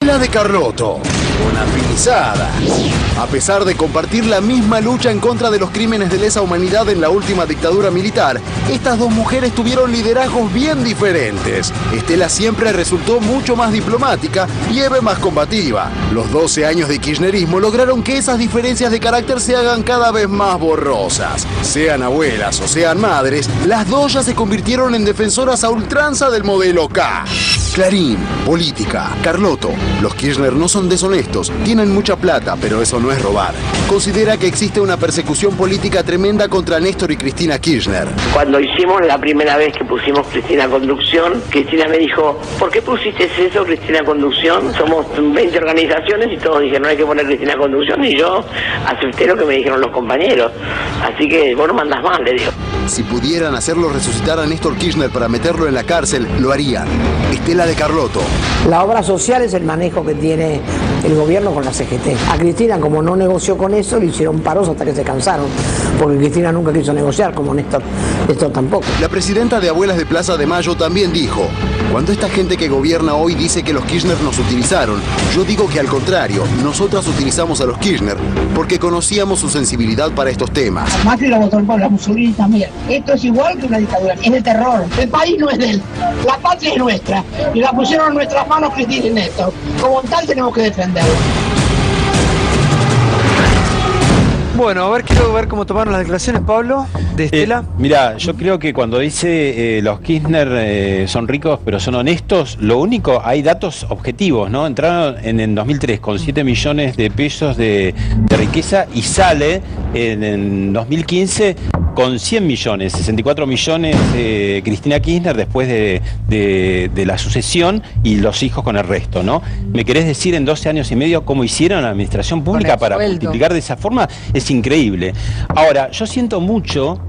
La de Carlotto, una afinizada. A pesar de compartir la misma lucha en contra de los crímenes de lesa humanidad en la última dictadura militar, estas dos mujeres tuvieron liderazgos bien diferentes. Estela siempre resultó mucho más diplomática y Eve más combativa. Los 12 años de kirchnerismo lograron que esas diferencias de carácter se hagan cada vez más borrosas. Sean abuelas o sean madres, las dos ya se convirtieron en defensoras a ultranza del modelo K. Clarín, política, Carlotto. Los Kirchner no son deshonestos, tienen mucha plata, pero eso no es robar. Considera que existe una persecución política tremenda contra Néstor y Cristina Kirchner. Cuando hicimos la primera vez que pusimos Cristina Conducción, Cristina me dijo, ¿por qué pusiste eso, Cristina Conducción? Somos 20 organizaciones y todos dijeron, no hay que poner Cristina Conducción, y yo acepté lo que me dijeron los compañeros. Así que vos no mandás mal, le digo. Si pudieran hacerlo resucitar a Néstor Kirchner para meterlo en la cárcel, lo harían. Estela de Carlotto. La obra social es el manejo que tiene el gobierno con la CGT. A Cristina, como no negoció con eso, le hicieron paros hasta que se cansaron. Porque Cristina nunca quiso negociar, como Néstor tampoco. La presidenta de Abuelas de Plaza de Mayo también dijo, cuando esta gente que gobierna hoy dice que los Kirchner nos utilizaron, yo digo que al contrario, nosotras utilizamos a los Kirchner porque conocíamos su sensibilidad para estos temas. Macri la votó el pueblo, Mussolini también. Esto es igual que una dictadura, es de terror. El país no es de él, la patria es nuestra. Y la pusieron en nuestras manos Cristina y Néstor. Como tal tenemos que defenderla. Bueno, quiero ver cómo tomaron las declaraciones, Pablo, de Estela. Mirá, yo creo que cuando dice los Kirchner son ricos pero son honestos, lo único, hay datos objetivos, ¿no? Entraron en 2003 con 7 millones de pesos de riqueza y sale en 2015 con 100 millones, 64 millones Cristina Kirchner después de la sucesión y los hijos con el resto, ¿no? ¿Me querés decir en 12 años y medio cómo hicieron la administración pública para multiplicar de esa forma? Es increíble. Ahora, yo siento mucho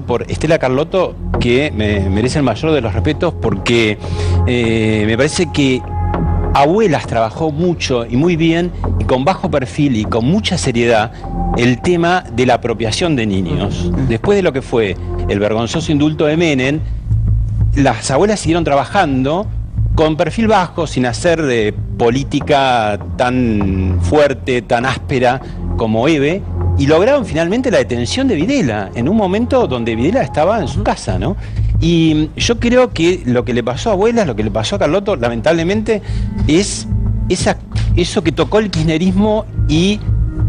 por Estela Carlotto, que me merece el mayor de los respetos, porque me parece que Abuelas trabajó mucho y muy bien y con bajo perfil y con mucha seriedad el tema de la apropiación de niños. Después de lo que fue el vergonzoso indulto de Menem, las abuelas siguieron trabajando con perfil bajo, sin hacer de política tan fuerte, tan áspera como Eve, y lograron finalmente la detención de Videla, en un momento donde Videla estaba en su casa, ¿no? Y yo creo que lo que le pasó a Abuelas, lo que le pasó a Carlotto, lamentablemente, es eso que tocó el kirchnerismo y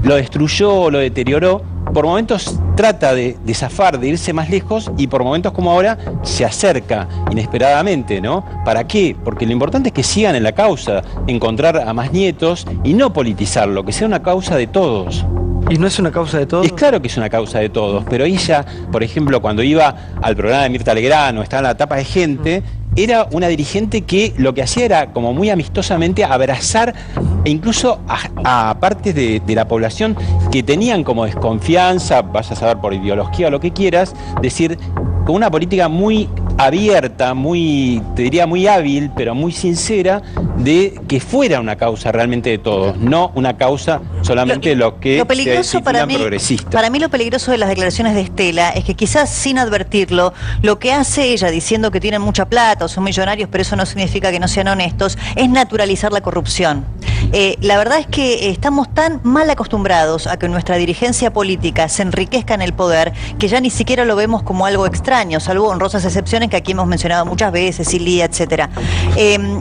lo destruyó, lo deterioró. Por momentos trata de zafar, de irse más lejos, y por momentos como ahora se acerca inesperadamente, ¿no? ¿Para qué? Porque lo importante es que sigan en la causa, encontrar a más nietos y no politizarlo, que sea una causa de todos. ¿Y no es una causa de todos? Es claro que es una causa de todos, pero ella, por ejemplo, cuando iba al programa de Mirta Legrand o estaba en la tapa de gente, era una dirigente que lo que hacía era como muy amistosamente abrazar e incluso a partes de la población que tenían como desconfianza, vaya a saber por ideología o lo que quieras, decir, con una política muy abierta, te diría muy hábil, pero muy sincera, de que fuera una causa realmente de todos, no una causa solamente de los que se progresistas. Para mí lo peligroso de las declaraciones de Estela es que quizás sin advertirlo, lo que hace ella diciendo que tienen mucha plata o son millonarios, pero eso no significa que no sean honestos, es naturalizar la corrupción. La verdad es que estamos tan mal acostumbrados a que nuestra dirigencia política se enriquezca en el poder que ya ni siquiera lo vemos como algo extraño, salvo honrosas excepciones que aquí hemos mencionado muchas veces, Ilía, etcétera.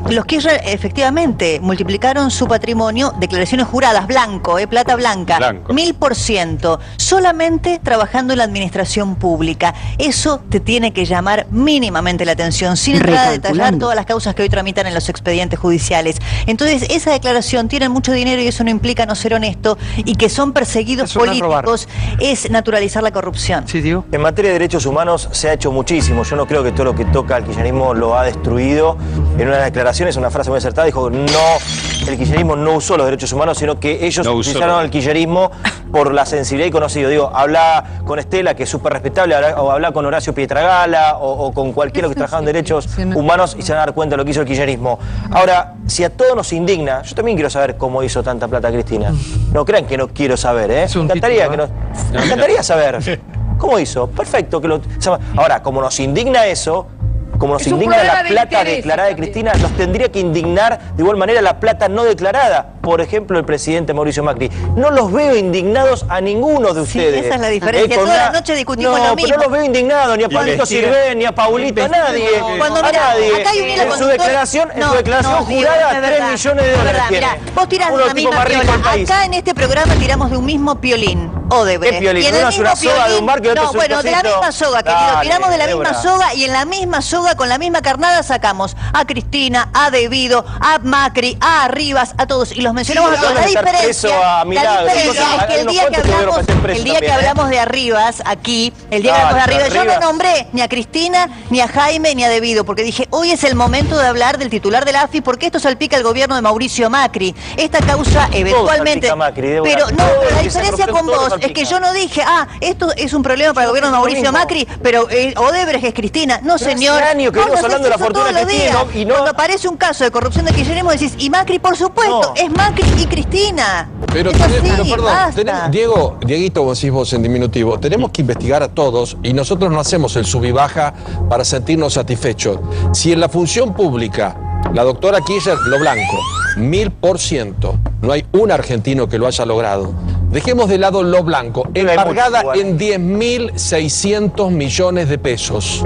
Los Kirchner efectivamente multiplicaron su patrimonio, declaraciones juradas, blanco, plata blanca, 1000%, solamente trabajando en la administración pública. Eso te tiene que llamar mínimamente la atención, sin entrar a detallar todas las causas que hoy tramitan en los expedientes judiciales. Entonces, esa declaración, tienen mucho dinero y eso no implica no ser honesto, y que son perseguidos políticos, es naturalizar la corrupción. Sí, digo. En materia de derechos humanos se ha hecho muchísimo. Yo no creo que todo lo que toca al kirchnerismo lo ha destruido. En una declaración, es una frase muy acertada, dijo no, el kirchnerismo no usó los derechos humanos, sino que ellos utilizaron al kirchnerismo por la sensibilidad y conocido. Digo, habla con Estela, que es súper respetable, o habla con Horacio Pietragala o con cualquiera que trabaja en derechos humanos y se van a dar cuenta de lo que hizo el kirchnerismo. Ahora, si a todos nos indigna, yo también quiero saber cómo hizo tanta plata Cristina. No crean que no quiero saber, ¿eh? Me encantaría saber. ¿Cómo hizo? Perfecto. Ahora, como nos indigna eso, como nos indigna la plata declarada de Cristina, nos tendría que indignar de igual manera la plata no declarada. Por ejemplo, el presidente Mauricio Macri. No los veo indignados a ninguno de ustedes. Sí, esa es la diferencia. Toda la noche discutimos lo mismo. Pero no los veo indignados, ni a Pablito Sirven, ni a Paulito, a nadie. Cuando, mira, acá hay un hilo en su declaración jurada, 3 millones de dólares. Mira, vos tirás de la misma piola. Acá en este programa tiramos de un mismo piolín. Odebrecht. ¿Qué piolín? Uno es una soga de un bar que otro es un bueno, de la misma soga, querido. Tiramos de la misma soga y en la misma soga, con la misma carnada, sacamos a Cristina, a Devido, a Macri, a Rivas, a todos. Y los mencionamos a todos. La diferencia es que el día que hablamos de Arribas, aquí, el día que hablamos de Arribas, yo no nombré ni a Cristina, ni a Jaime, ni a Devido, porque dije, hoy es el momento de hablar del titular de la AFI, porque esto salpica el gobierno de Mauricio Macri. Esta causa eventualmente... Pero no, la diferencia con vos es que yo no dije, esto es un problema para el gobierno de Mauricio Macri, pero Odebrecht es Cristina. No, señor. Hablando de la fortuna que tiene, cuando aparece un caso de corrupción de kirchnerismo decís, y Macri, por supuesto, es Macri y Cristina. Pero, perdón, Dieguito, vos decís vos en diminutivo, tenemos que investigar a todos y nosotros no hacemos el sub y baja para sentirnos satisfechos. Si en la función pública la doctora Kirchner, lo blanco, 1000%, no hay un argentino que lo haya logrado. Dejemos de lado lo blanco, embargada en 10.600 millones de pesos.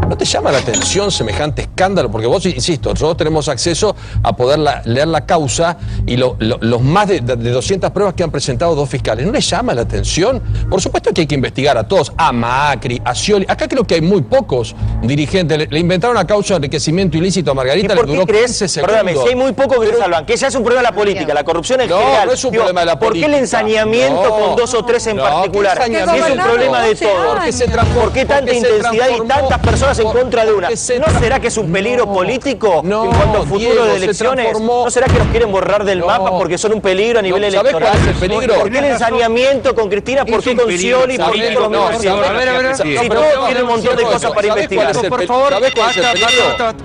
¿No te llama la atención semejante escándalo? Porque vos, insisto, nosotros tenemos acceso a poder leer la causa y los más de 200 pruebas que han presentado 2 fiscales. ¿No les llama la atención? Por supuesto que hay que investigar a todos, a Macri, a Scioli. Acá creo que hay muy pocos dirigentes. Le inventaron una causa de enriquecimiento ilícito a Margarita. ¿Y por qué crees? Perdóname, si hay muy pocos que se salvan, que ya es un problema de la política, la corrupción en general. No es un problema de la política. ¿Por qué el ensañamiento con 2 o 3 en particular? Si es un problema de todos. ¿Por qué tanta intensidad y tantas personas en contra de una? ¿No será que es un peligro político en cuanto a futuro de elecciones? ¿No será que nos quieren borrar del mapa porque son un peligro a nivel electoral? ¿Sabés cuál es el peligro? ¿Por qué el ensañamiento con Cristina? ¿Por qué con Scioli? ¿Por qué con los mismos? Si todo tiene un montón de cosas para investigar. Por favor,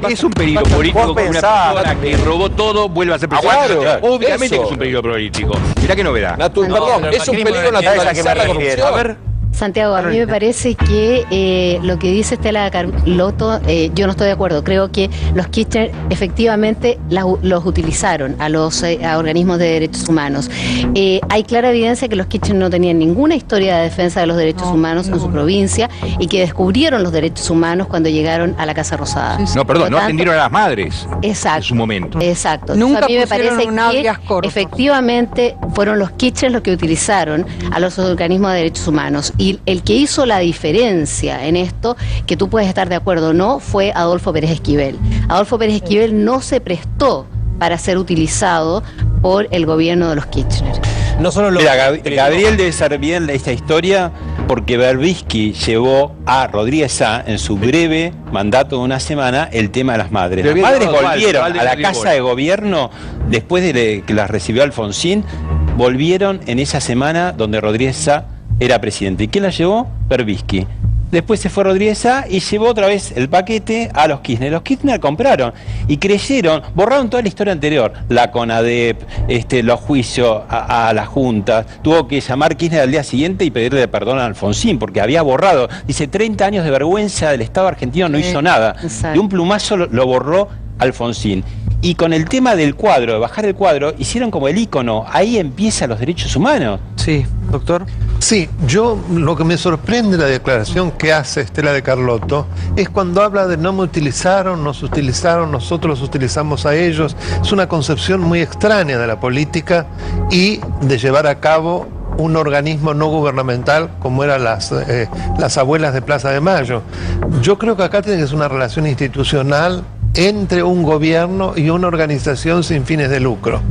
es un peligro político que una persona que robó todo vuelva a ser presidente. Obviamente que es un peligro político. Mirá qué novedad. Perdón, es un peligro naturalizar la corrupción. A ver. Santiago, a mí me parece que lo que dice Estela Carlotto, yo no estoy de acuerdo. Creo que los Kirchner efectivamente los utilizaron a los organismos de derechos humanos. Hay clara evidencia que los Kirchner no tenían ninguna historia de defensa de los derechos humanos en su provincia y que descubrieron los derechos humanos cuando llegaron a la Casa Rosada. No, perdón, no atendieron a las madres en su momento. Exacto. Nunca a mí me parece que efectivamente fueron los Kirchner los que utilizaron a los organismos de derechos humanos. Y el que hizo la diferencia en esto, que tú puedes estar de acuerdo o no, fue Adolfo Pérez Esquivel. Adolfo Pérez Esquivel no se prestó para ser utilizado por el gobierno de los Kirchner. No solo Mira, Gabriel debe saber bien esta historia porque Berbisky llevó a Rodríguez Sá en su breve mandato de una semana el tema de las madres. Las madres volvieron a la casa de gobierno después de que las recibió Alfonsín, volvieron en esa semana donde Rodríguez Sá era presidente. ¿Y quién la llevó? Berbisky. Después se fue Rodríguez Sá y llevó otra vez el paquete a los Kirchner. Los Kirchner compraron y creyeron, borraron toda la historia anterior. La CONADEP, los juicios a las juntas. Tuvo que llamar Kirchner al día siguiente y pedirle perdón a Alfonsín porque había borrado. Dice, 30 años de vergüenza del Estado argentino, no hizo nada. De un plumazo lo borró Alfonsín. Y con el tema del cuadro, de bajar el cuadro, hicieron como el ícono. Ahí empiezan los derechos humanos. Sí, doctor. Sí, lo que me sorprende la declaración que hace Estela de Carlotto es cuando habla de no me utilizaron, nos utilizaron, nosotros los utilizamos a ellos. Es una concepción muy extraña de la política y de llevar a cabo un organismo no gubernamental como eran las abuelas de Plaza de Mayo. Yo creo que acá tiene que ser una relación institucional entre un gobierno y una organización sin fines de lucro.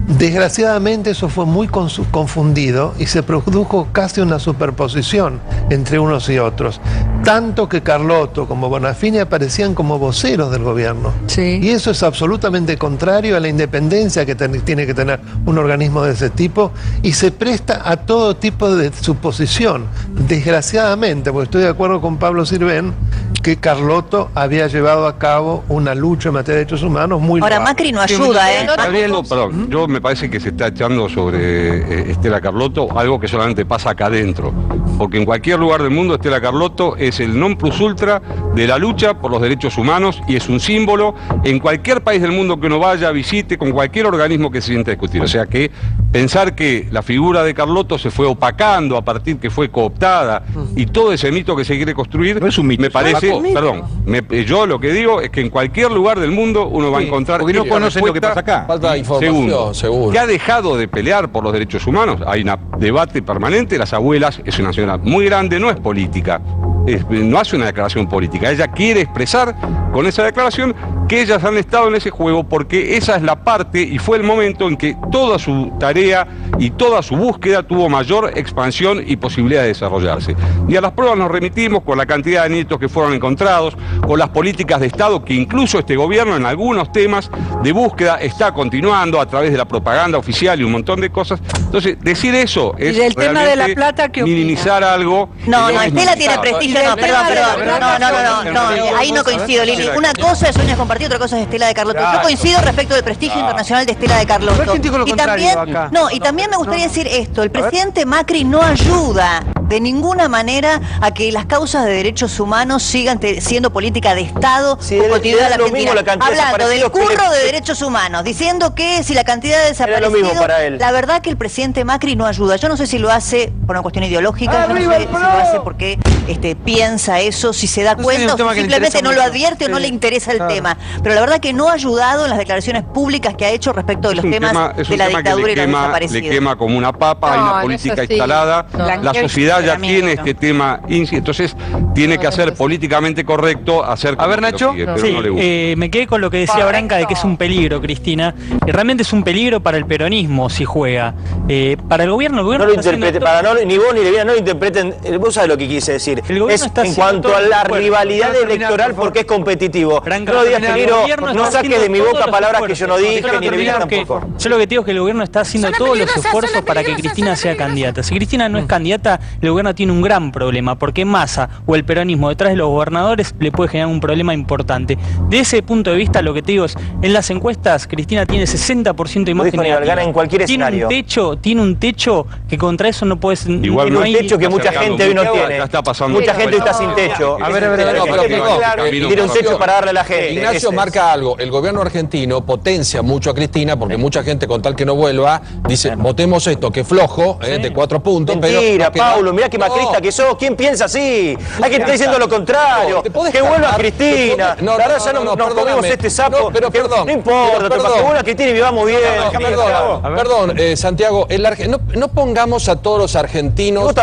Desgraciadamente eso fue muy confundido y se produjo casi una superposición entre unos y otros. Tanto que Carlotto como Bonafini aparecían como voceros del gobierno. Sí. Y eso es absolutamente contrario a la independencia que tiene que tener un organismo de ese tipo y se presta a todo tipo de suposición. Desgraciadamente, porque estoy de acuerdo con Pablo Sirven, que Carlotto había llevado a cabo una lucha en materia de derechos humanos muy Ahora loable. Macri no ayuda, Gabriel, perdón, yo me parece que se está echando sobre Estela Carlotto algo que solamente pasa acá adentro. porque en cualquier lugar del mundo Estela Carlotto es el non plus ultra de la lucha por los derechos humanos y es un símbolo en cualquier país del mundo que uno vaya, visite, con cualquier organismo que se sienta a discutir. O sea que pensar que la figura de Carlotto se fue opacando a partir que fue cooptada y todo ese mito que se quiere construir, no es un mito, me parece, yo lo que digo es que en cualquier lugar del mundo uno va a encontrar... Porque no conocen lo que pasa acá. Falta información, seguro. Que ha dejado de pelear por los derechos humanos. Hay un debate permanente. Las abuelas, es una señora muy grande, no es política, no hace una declaración política. Ella quiere expresar con esa declaración que ellas han estado en ese juego porque esa es la parte y fue el momento en que toda su tarea y toda su búsqueda tuvo mayor expansión y posibilidad de desarrollarse. Y a las pruebas nos remitimos con la cantidad de nietos que fueron encontrados, con las políticas de Estado que incluso este gobierno en algunos temas de búsqueda está continuando a través de la propaganda oficial y un montón de cosas. Entonces, decir eso es del tema de la plata, ¿qué minimizar algo. No, Estela tiene prestigio, no, ahí no coincido, Lili. Una cosa es Sueños Compartidos, otra cosa es Estela de Carlotto. Yo coincido respecto del prestigio internacional de Estela de Carlotto. Y también me gustaría decir esto, el presidente Macri no ayuda de ninguna manera a que las causas de derechos humanos sigan siendo política de Estado cotidiana de la Argentina. Hablando del curro de derechos humanos, diciendo que si la cantidad de desaparecidos, la verdad que el presidente Macri no ayuda. Yo no sé si lo hace por una cuestión ideológica, yo no sé si lo hace porque piensa eso, si se da cuenta o si simplemente no lo advierte o no le interesa el tema. Pero la verdad que no ha ayudado en las declaraciones públicas que ha hecho respecto de los temas de la dictadura y los desaparecidos. Le quema como una papa, hay una política instalada, la sociedad ya tiene este tema, entonces tiene que hacer políticamente correcto hacer... A ver, Nacho, me quedé con lo que decía Branca de que es un peligro, Cristina, y realmente es un peligro para el peronismo si juega. Para el gobierno no lo interprete, ni vos ni Levina no lo interpreten, vos sabés lo que quise decir. Es en cuanto a la rivalidad electoral porque es competitivo. No digas peligro, no saques de mi boca palabras que yo no dije, ni Levina tampoco. Yo lo que te digo es que el gobierno está haciendo todos los esfuerzos para que Cristina sea candidata. Si Cristina no es candidata, el gobierno tiene un gran problema, porque Massa o el peronismo detrás de los gobernadores le puede generar un problema importante. De ese punto de vista, lo que te digo es, en las encuestas, Cristina tiene 60% de imagen negativa. En cualquier escenario. Tiene un techo que contra eso no puedes... Igual no hay un techo que mucha gente hoy no tiene. Mucha gente está sin techo. A ver, tiene un techo para darle a la gente. Ignacio marca algo. El gobierno argentino potencia mucho a Cristina porque mucha gente, con tal que no vuelva, dice, votemos esto, que flojo, de 4 puntos. Mentira, Paulo, mirá que macrista que sos. ¿Quién piensa así? Hay que estar diciendo lo contrario. Que vuelva Cristina. La verdad ya no nos comemos este sapo. Pero perdón. No importa, que vuelva Cristina y vivamos bien. Perdón, Santiago, no pongamos a todos los argentinos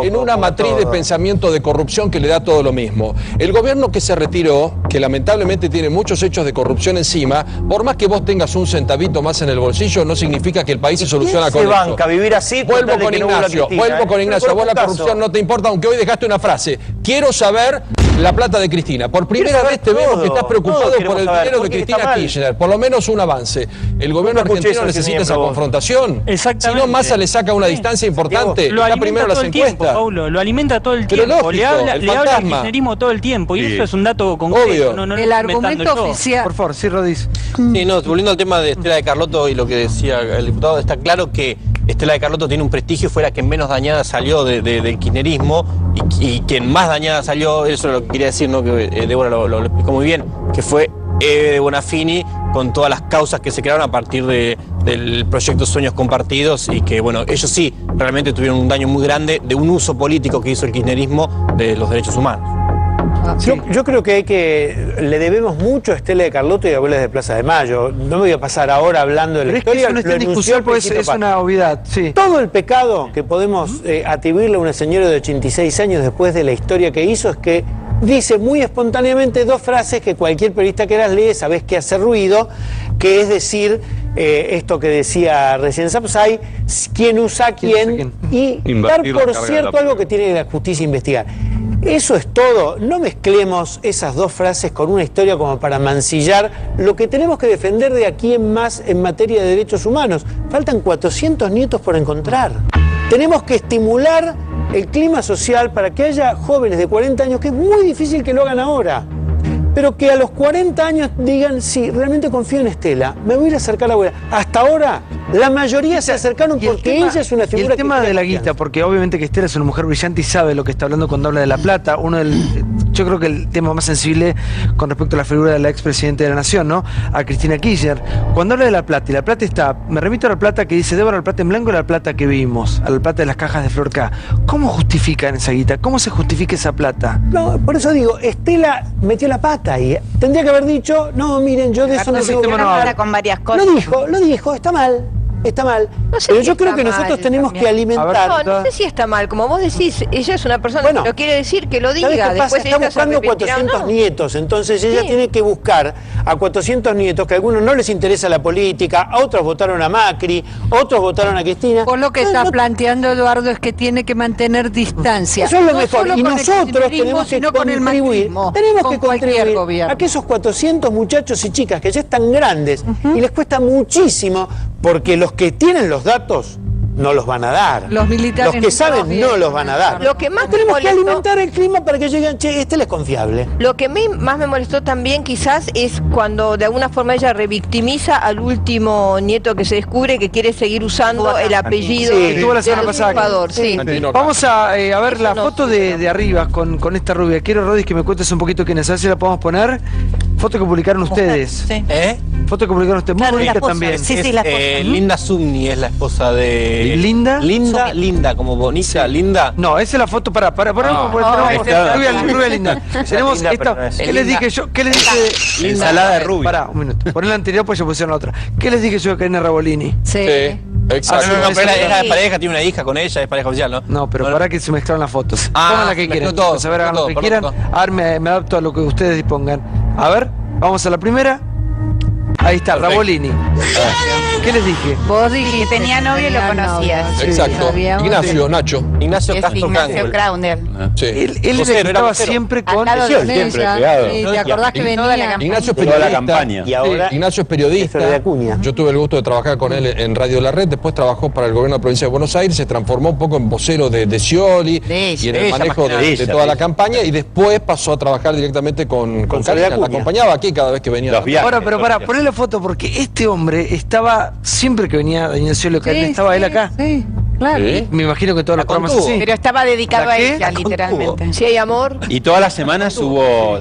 en una matriz de pensamiento de corrupción que le da todo lo mismo. El gobierno que se retiró, que lamentablemente tiene muchos hechos de corrupción encima, por más que vos tengas un centavito más en el bolsillo, no significa que el país se soluciona con eso. banca vivir así? Vuelvo con Ignacio, vos la corrupción no te importa, aunque hoy dejaste una frase. Quiero saber la plata de Cristina. Por primera vez te vemos que estás preocupado por el dinero de Cristina Kirchner. Por lo menos un avance. El gobierno argentino necesita esa confrontación. Exactamente. Si no, Massa le saca una distancia importante. Está primero las encuestas. Paulo, lo alimenta todo el tiempo. Le habla al kirchnerismo todo el tiempo. Y eso es un dato concreto. No, el argumento oficial. Por favor, sí, Rodis. Sí, no, volviendo al tema de Estela de Carlotto y lo que decía el diputado, está claro que Estela de Carlotto tiene un prestigio, fue la que menos dañada salió del kirchnerismo y quien más dañada salió, eso es lo que quería decir, ¿no? Que Débora lo explicó muy bien, que fue Eve de Bonafini con todas las causas que se crearon a partir del proyecto Sueños Compartidos y que, bueno, ellos sí realmente tuvieron un daño muy grande de un uso político que hizo el kirchnerismo de los derechos humanos. Sí. Yo creo que le debemos mucho a Estela de Carlotto y a Abuelas de Plaza de Mayo. No me voy a pasar ahora hablando de la historia. Eso no está en discusión, pues es una obviedad. Sí. Todo el pecado que podemos atribuirle a una señora de 86 años después de la historia que hizo es que dice muy espontáneamente 2 frases que cualquier periodista que las lee sabés que hace ruido, que es decir esto que decía recién Sapsay, quién usa a quién y dar por cierto algo que tiene la justicia investigar. Eso es todo. No mezclemos esas 2 frases con una historia como para mancillar lo que tenemos que defender de aquí en más en materia de derechos humanos. Faltan 400 nietos por encontrar. Tenemos que estimular el clima social para que haya jóvenes de 40 años, que es muy difícil que lo hagan ahora, pero que a los 40 años digan, sí, realmente confío en Estela, me voy a ir a acercar a la abuela. Hasta ahora, la mayoría se acercaron porque ella es una figura. Y el tema de la guita, porque obviamente que Estela es una mujer brillante y sabe lo que está hablando cuando habla de la plata. Yo creo que el tema más sensible con respecto a la figura de la expresidenta de la Nación, ¿no? A Cristina Kirchner. Cuando habla de la plata, y la plata está, me remito a la plata que dice Débora, la plata en blanco y la plata que vimos, a la plata de las cajas de Flor K. ¿Cómo justifican esa guita? ¿Cómo se justifica esa plata? No, por eso digo, Estela metió la pata ahí. Tendría que haber dicho, no, miren, yo de eso no tengo nada. Con varias cosas. Lo dijo, está mal. Está mal. No sé pero si yo creo está que nosotros mal, tenemos también. que alimentar. No sé si está mal. Como vos decís, ella es una persona que lo quiere decir, que lo diga. ¿Sabés qué pasa? Después Está buscando 400 nietos, entonces ella tiene que buscar a 400 nietos que a algunos no les interesa la política, a otros votaron a Macri, otros votaron a Cristina. Por lo que está planteando Eduardo es que tiene que mantener distancia. Eso es lo no mejor. solo Y con el nosotros kirchnerismo, tenemos que sino con el contribuir. macrismo, Tenemos con que cualquier contribuir gobierno. a que esos 400 muchachos y chicas que ya están grandes y les cuesta muchísimo, porque los que tienen los datos no los van a dar. Los militares Los que saben no los van a dar. Lo que más tenemos me que molestó, alimentar el clima para que lleguen, che, este es confiable. Lo que más me molestó también quizás es cuando de alguna forma ella revictimiza al último nieto que se descubre que quiere seguir usando el apellido Estuvo la semana del pasada. usurpador, sí. Vamos a ver la foto de arriba con esta rubia. Quiero, Rodis, que me cuentes un poquito quién es. A ver si la podemos poner. Foto que publicaron ustedes. Sí. Foto que publicaron ustedes. Muy Claro, bonita la esposa. también. Sí, sí, la esposa. Linda Zumni es la esposa de... ¿Linda? Linda, como bonita, linda. No, esa es la foto para rubia linda. Tenemos linda, esta. pero no es. ¿Qué les dije yo? ¿Qué les dije? Ensalada de rubia. Pará, un minuto. Poné la anterior, pues ya pusieron la otra. ¿Qué les dije yo a Karina Rabolini? Sí. Exacto. No, pero era pareja, tiene una hija con ella, es pareja oficial, ¿no? No, pero para que se mezclaron las fotos. Pongan la que quieran. todo, A ver, hagan lo que todo, quieran. todo. A ver, me adapto a lo que ustedes dispongan. A ver, vamos a la primera. Ahí está, Perfecto. Rabolini. ¿Qué les dije? Vos dijiste Que tenía novio y lo conocías. Exacto. sabíamos. Ignacio, Nacho. Ignacio Es Castro Ignacio Cangol. Crowner. Sí. Él Vocero, estaba vocero. siempre Al con... lado de siempre ella. pegado. Sí, ¿te acordás que venía? Ignacio es Toda la periodista. campaña. Y ahora Ignacio es periodista. Eso de Acuña. Yo tuve el gusto de trabajar con él en Radio La Red, después trabajó para el gobierno de la provincia de Buenos Aires, se transformó un poco en vocero de Scioli y en el ella, manejo más que nada. de Ella, toda la ella. campaña, y después pasó a trabajar directamente con Con Karina. Acuña. La acompañaba aquí cada vez que venía. Los viajes. Ahora, pero para poner la foto, porque este hombre estaba, siempre que venía Daniel Scioli, estaba él acá. Sí, claro. ¿Sí? Me imagino que todos los programas contuvo. así. Pero estaba dedicado ¿La a qué? ella, La literalmente. Si hay amor. Y todas las semanas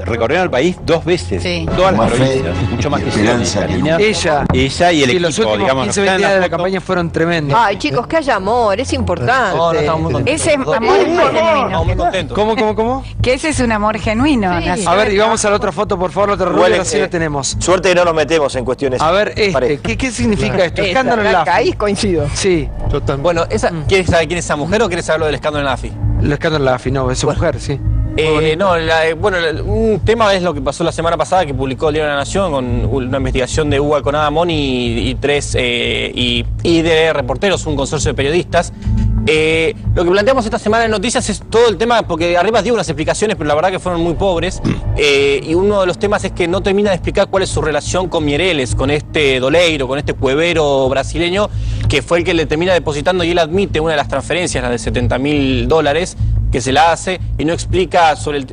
recorrieron el país 2 veces. Sí. Todas las Más fe provincias. Mucho más que esperanza Karina. Ella. Ella y el Y los equipo, últimos digamos. 15, los que 20 están días de en la foto. campaña fueron tremendos. Ay, chicos, que haya amor, es importante. No, estamos muy contentos. Ese amor es muy genuino. Estamos muy contentos. ¿Cómo? Que ese es un amor genuino. Sí. A ver, y vamos a la otra foto, por favor, la otra Igual rubia, es, así la tenemos. Suerte que no nos metemos en cuestiones. A ver, parejas. ¿qué significa esto? Escándalo en la Ahí coincido. Sí, Yo también. Bueno, ¿quieres saber quién es esa mujer o quieres saber lo del escándalo en la AFI? el escándalo en la AFI, no, es su mujer, sí. Un tema es lo que pasó la semana pasada que publicó el Diario de la Nación con una investigación de Hugo con Adamón y de reporteros, un consorcio de periodistas. Lo que planteamos esta semana en noticias es todo el tema, porque arriba dio unas explicaciones, pero la verdad que fueron muy pobres. Y uno de los temas es que no termina de explicar cuál es su relación con Miereles, con este doleiro, con este cuevero brasileño, que fue el que le termina depositando, y él admite una de las transferencias, la de $70.000, que se la hace, y no explica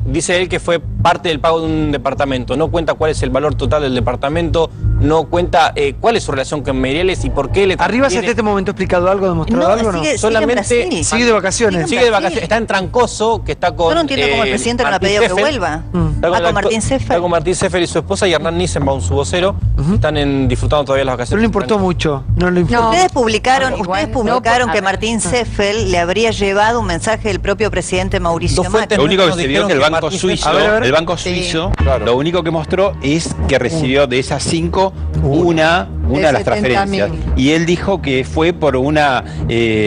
dice él que fue parte del pago de un departamento, no cuenta cuál es el valor total del departamento, no cuenta cuál es su relación con Miereles y por qué le ¿Arriba hasta este momento explicado algo, demostrado algo o no? Solamente sigue de vacaciones. Sigue de vacaciones, está en Trancoso, que está con... Yo no entiendo cómo el presidente no le ha pedido que vuelva. Con Martín Seffer. Está con Martín Seffer y su esposa, y Hernán Nissenbaum, su vocero. Están disfrutando todavía las vacaciones. No le importó mucho. No le importó. Ustedes publicaron que Martín Seffer le habría llevado un mensaje del propio presidente Mauricio Macri. Lo único que se vio es que el Banco Suizo, lo único que mostró es que recibió de esas 5 una de las transferencias. Y él dijo que fue por una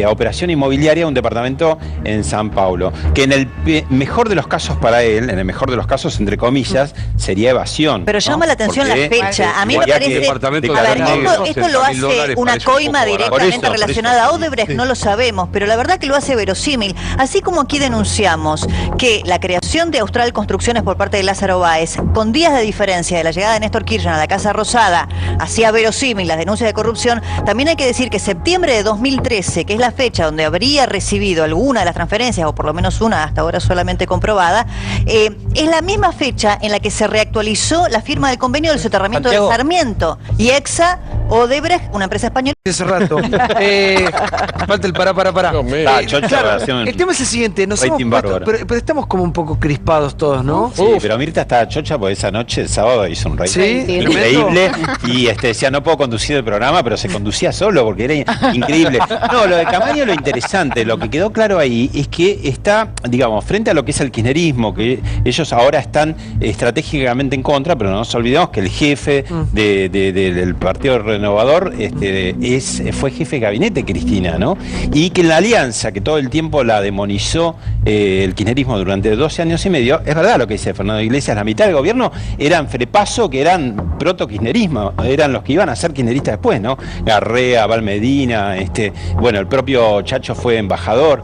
operación inmobiliaria, un departamento en San Paulo, que en el mejor de los casos para él, en el mejor de los casos, entre comillas, sería evasión. Pero llama la atención la fecha. A mí me parece... Esto lo hace una coima directamente relacionada a Odebrecht, no lo sabemos, pero la verdad que lo hace verosímil. Así como aquí denunciamos que la creación de Austral Construcciones por parte de Lázaro Báez, con días de diferencia de la llegada de Néstor Kirchner a la Casa Rosada, hacía verosímil crimen y las denuncias de corrupción, también hay que decir que septiembre de 2013, que es la fecha donde habría recibido alguna de las transferencias, o por lo menos una hasta ahora solamente comprobada, es la misma fecha en la que se reactualizó la firma del convenio del soterramiento de Sarmiento y Exa Odebrecht, una empresa española. Hace rato. Falta el pará. Claro, el tema es el siguiente, pero estamos como un poco crispados todos, ¿no? Sí, pero Mirta estaba chocha porque esa noche, el sábado, hizo un rating increíble. Y decía, no puedo conducir el programa, pero se conducía solo porque era increíble. No, lo de Camaño, lo interesante, lo que quedó claro ahí es que está, digamos, frente a lo que es el kirchnerismo, que ellos ahora están estratégicamente en contra, pero no nos olvidemos que el jefe del Partido Renovador fue jefe de gabinete, Cristina, ¿no? Y que en la alianza, que todo el tiempo la demonizó el kirchnerismo durante 12 años y medio, es verdad lo que dice Fernando Iglesias, la mitad del gobierno eran frepaso, que eran proto-kirchnerismo, eran los que iban a ser kirchneristas después, ¿no? Garrea, Valmedina, bueno, el propio Chacho fue embajador.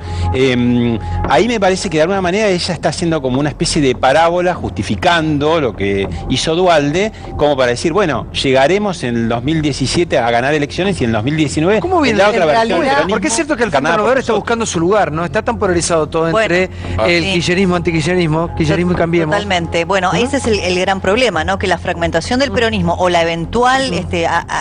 Ahí me parece que de alguna manera ella está haciendo como una especie de parábola justificando lo que hizo Duhalde, como para decir, bueno, llegaremos en el 2017 a ganar elecciones y en el 2019 ¿cómo viene la otra versión? Porque es cierto que el Frente Renovador está buscando su lugar, ¿no? Está tan polarizado todo entre el kirchnerismo, antikirchnerismo, kirchnerismo y Cambiemos. Totalmente. Bueno, ese es el gran problema, ¿no? Que la fragmentación del peronismo o la eventual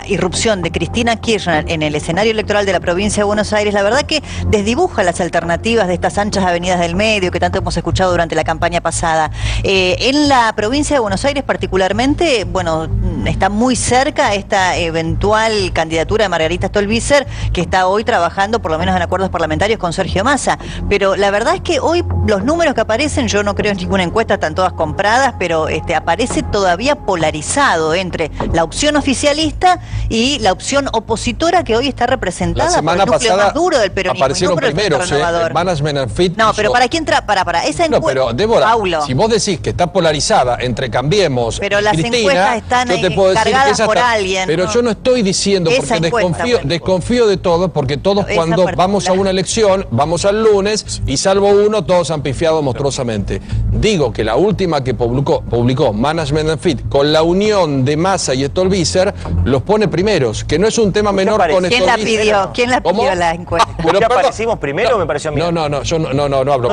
irrupción de Cristina Kirchner en el escenario electoral de la provincia de Buenos Aires, la verdad que desdibuja las alternativas de estas anchas avenidas del medio que tanto hemos escuchado durante la campaña pasada. En la provincia de Buenos Aires particularmente, bueno, está muy cerca esta eventual candidatura de Margarita Stolbizer, que está hoy trabajando por lo menos en acuerdos parlamentarios con Sergio Massa. Pero la verdad es que hoy los números que aparecen, yo no creo en ninguna encuesta, están todas compradas, pero aparece todavía polarizado entre la opción oficialista y la opción opositora, que hoy está representada por el núcleo más duro del peronismo. Aparecieron primeros, Management and Fit. No, pero ¿para quién para esa encuesta? No, pero Débora, Paulo, si vos decís que está polarizada entre Cambiemos pero las Cristina, encuestas están yo te puedo decir que esa por está, alguien. pero yo no estoy diciendo, esa porque desconfío de todo, porque todos cuando vamos a una elección, vamos al lunes y salvo uno, todos han pifiado monstruosamente. Digo que la última que publicó Management and Fit con la unión de Massa y Stolbizer los pone primeros, que no es un tema menor con ¿Quién Stolbizer. ¿Quién la pidió la encuesta? ¿Pero ya aparecimos primero me pareció a mí? No, yo no hablo.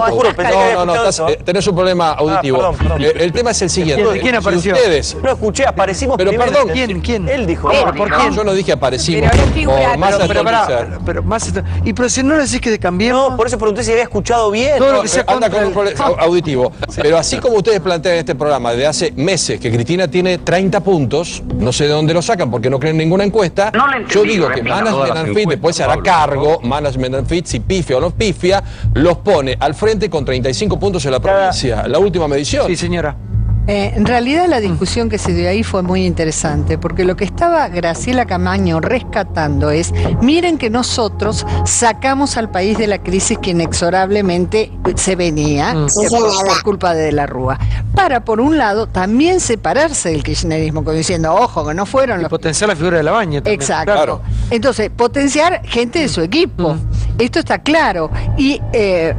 Tenés un problema auditivo. Perdón. El tema es el siguiente. ¿Quién apareció? Ustedes. No escuché, aparecimos pero primero. Perdón, ¿Quién? Él dijo. ¿Por quién? Yo no dije aparecimos. Pero pero si no le decís que Cambiemos. No, por eso pregunté si había escuchado bien. Todo lo que sea anda con un problema auditivo. Pero así como ustedes plantean este programa desde hace meses que Cristina tiene 30 puntos, no sé de dónde lo sacan porque no creen ninguna encuesta, yo digo que Management and Fit después se hará cargo, Management and Fit, si pifia o no pifia, los pone al frente con 35 puntos en la provincia, la última medición. Sí, señora. En realidad la discusión que se dio ahí fue muy interesante, porque lo que estaba Graciela Camaño rescatando es, miren que nosotros sacamos al país de la crisis que inexorablemente se venía por culpa de la Rúa, para por un lado también separarse del kirchnerismo, como diciendo, ojo, que no fueron los... Potenciar la figura de la Baña también. Exacto. Claro. Entonces, potenciar gente de su equipo. Esto está claro. Y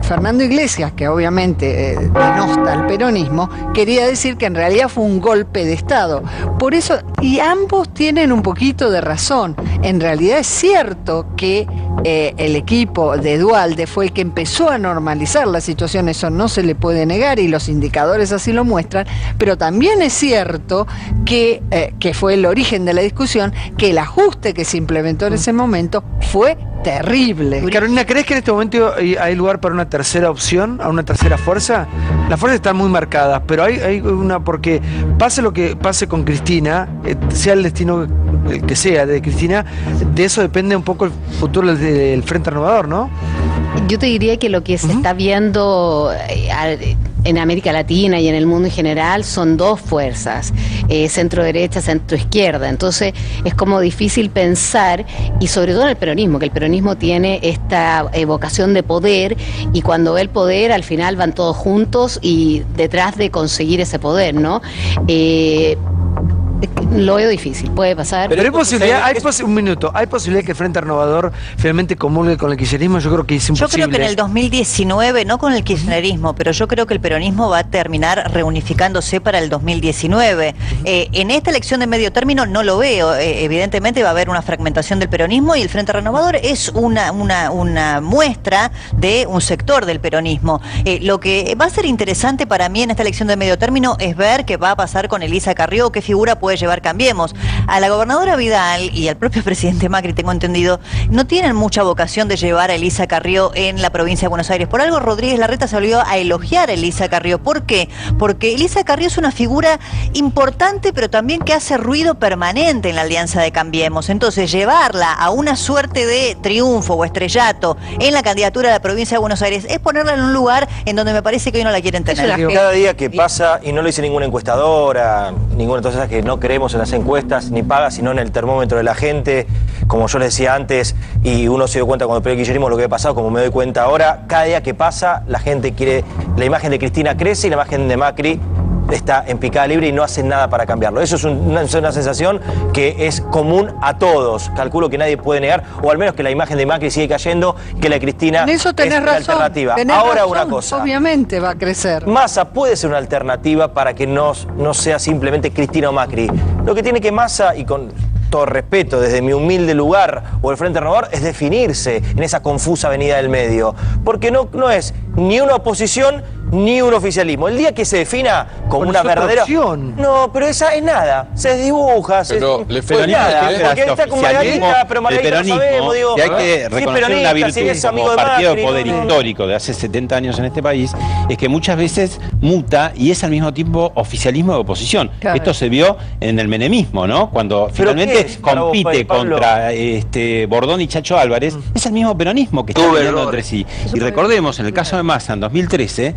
Fernando Iglesias, que obviamente denosta al peronismo, quería decir que en realidad fue un golpe de Estado. Por eso, y ambos tienen un poquito de razón. En realidad es cierto que el equipo de Duhalde fue el que empezó a normalizar la situación, eso no se le puede negar y los indicadores así lo muestran, pero también es cierto que fue el origen de la discusión, que el ajuste que se implementó en ese momento fue terrible. Carolina, ¿crees que en este momento hay lugar para una tercera opción, a una tercera fuerza? Las fuerzas están muy marcadas, pero hay una, porque pase lo que pase con Cristina, sea el destino el que sea de Cristina, de eso depende un poco el futuro del Frente Renovador, ¿no? Yo te diría que lo que se está viendo en América Latina y en el mundo en general son dos fuerzas, centro-derecha, centro-izquierda. Entonces es como difícil pensar, y sobre todo en el peronismo, que el peronismo tiene esta vocación de poder, y cuando ve el poder al final van todos juntos y detrás de conseguir ese poder, ¿no? Lo veo difícil, puede pasar. Pero hay posibilidad, un minuto, ¿hay posibilidad que el Frente Renovador finalmente comulgue con el kirchnerismo? Yo creo que es imposible. Yo creo que en el 2019, no con el kirchnerismo, pero yo creo que el peronismo va a terminar reunificándose para el 2019. En esta elección de medio término no lo veo. Evidentemente va a haber una fragmentación del peronismo y el Frente Renovador es una muestra de un sector del peronismo. Lo que va a ser interesante para mí en esta elección de medio término es ver qué va a pasar con Elisa Carrió, qué figura puede llevar Cambiemos. A la gobernadora Vidal y al propio presidente Macri, tengo entendido, no tienen mucha vocación de llevar a Elisa Carrió en la provincia de Buenos Aires. Por algo Rodríguez Larreta se volvió a elogiar a Elisa Carrió. ¿Por qué? Porque Elisa Carrió es una figura importante, pero también que hace ruido permanente en la alianza de Cambiemos. Entonces, llevarla a una suerte de triunfo o estrellato en la candidatura de la provincia de Buenos Aires es ponerla en un lugar en donde me parece que hoy no la quieren tener. Cada día que pasa, y no lo dice ninguna encuestadora, ninguna de todas esas que no creemos en las encuestas ni paga, sino en el termómetro de la gente, como yo les decía antes, y uno se dio cuenta cuando el kirchnerismo lo que había pasado, como me doy cuenta ahora, cada día que pasa la gente quiere, la imagen de Cristina crece y la imagen de Macri está en picada libre y no hacen nada para cambiarlo. Eso es una sensación que es común a todos. Calculo que nadie puede negar, o al menos que la imagen de Macri sigue cayendo, que la de Cristina en eso tenés es la razón, alternativa. tenés Ahora razón, una cosa. Obviamente va a crecer. Massa puede ser una alternativa para que no sea simplemente Cristina o Macri. Lo que tiene que Massa, y con todo respeto, desde mi humilde lugar o el Frente Renovador, es definirse en esa confusa avenida del medio. Porque no es ni una oposición ni un oficialismo. El día que se defina como una verdadera opción. No, pero esa es nada. Se desdibuja. Pero le nada. Porque está como Margarita, pero Margarita no sabemos. Digo, y hay que reconocer una virtud como partido de poder Macri, histórico de hace 70 años en este país, es que muchas veces muta y es al mismo tiempo oficialismo de oposición. Claro. Esto se vio en el menemismo, ¿no? Cuando finalmente compite contra Bordón y Chacho Álvarez, es el mismo peronismo que está peleando entre sí. Y recordemos, en el caso de Massa, en 2013,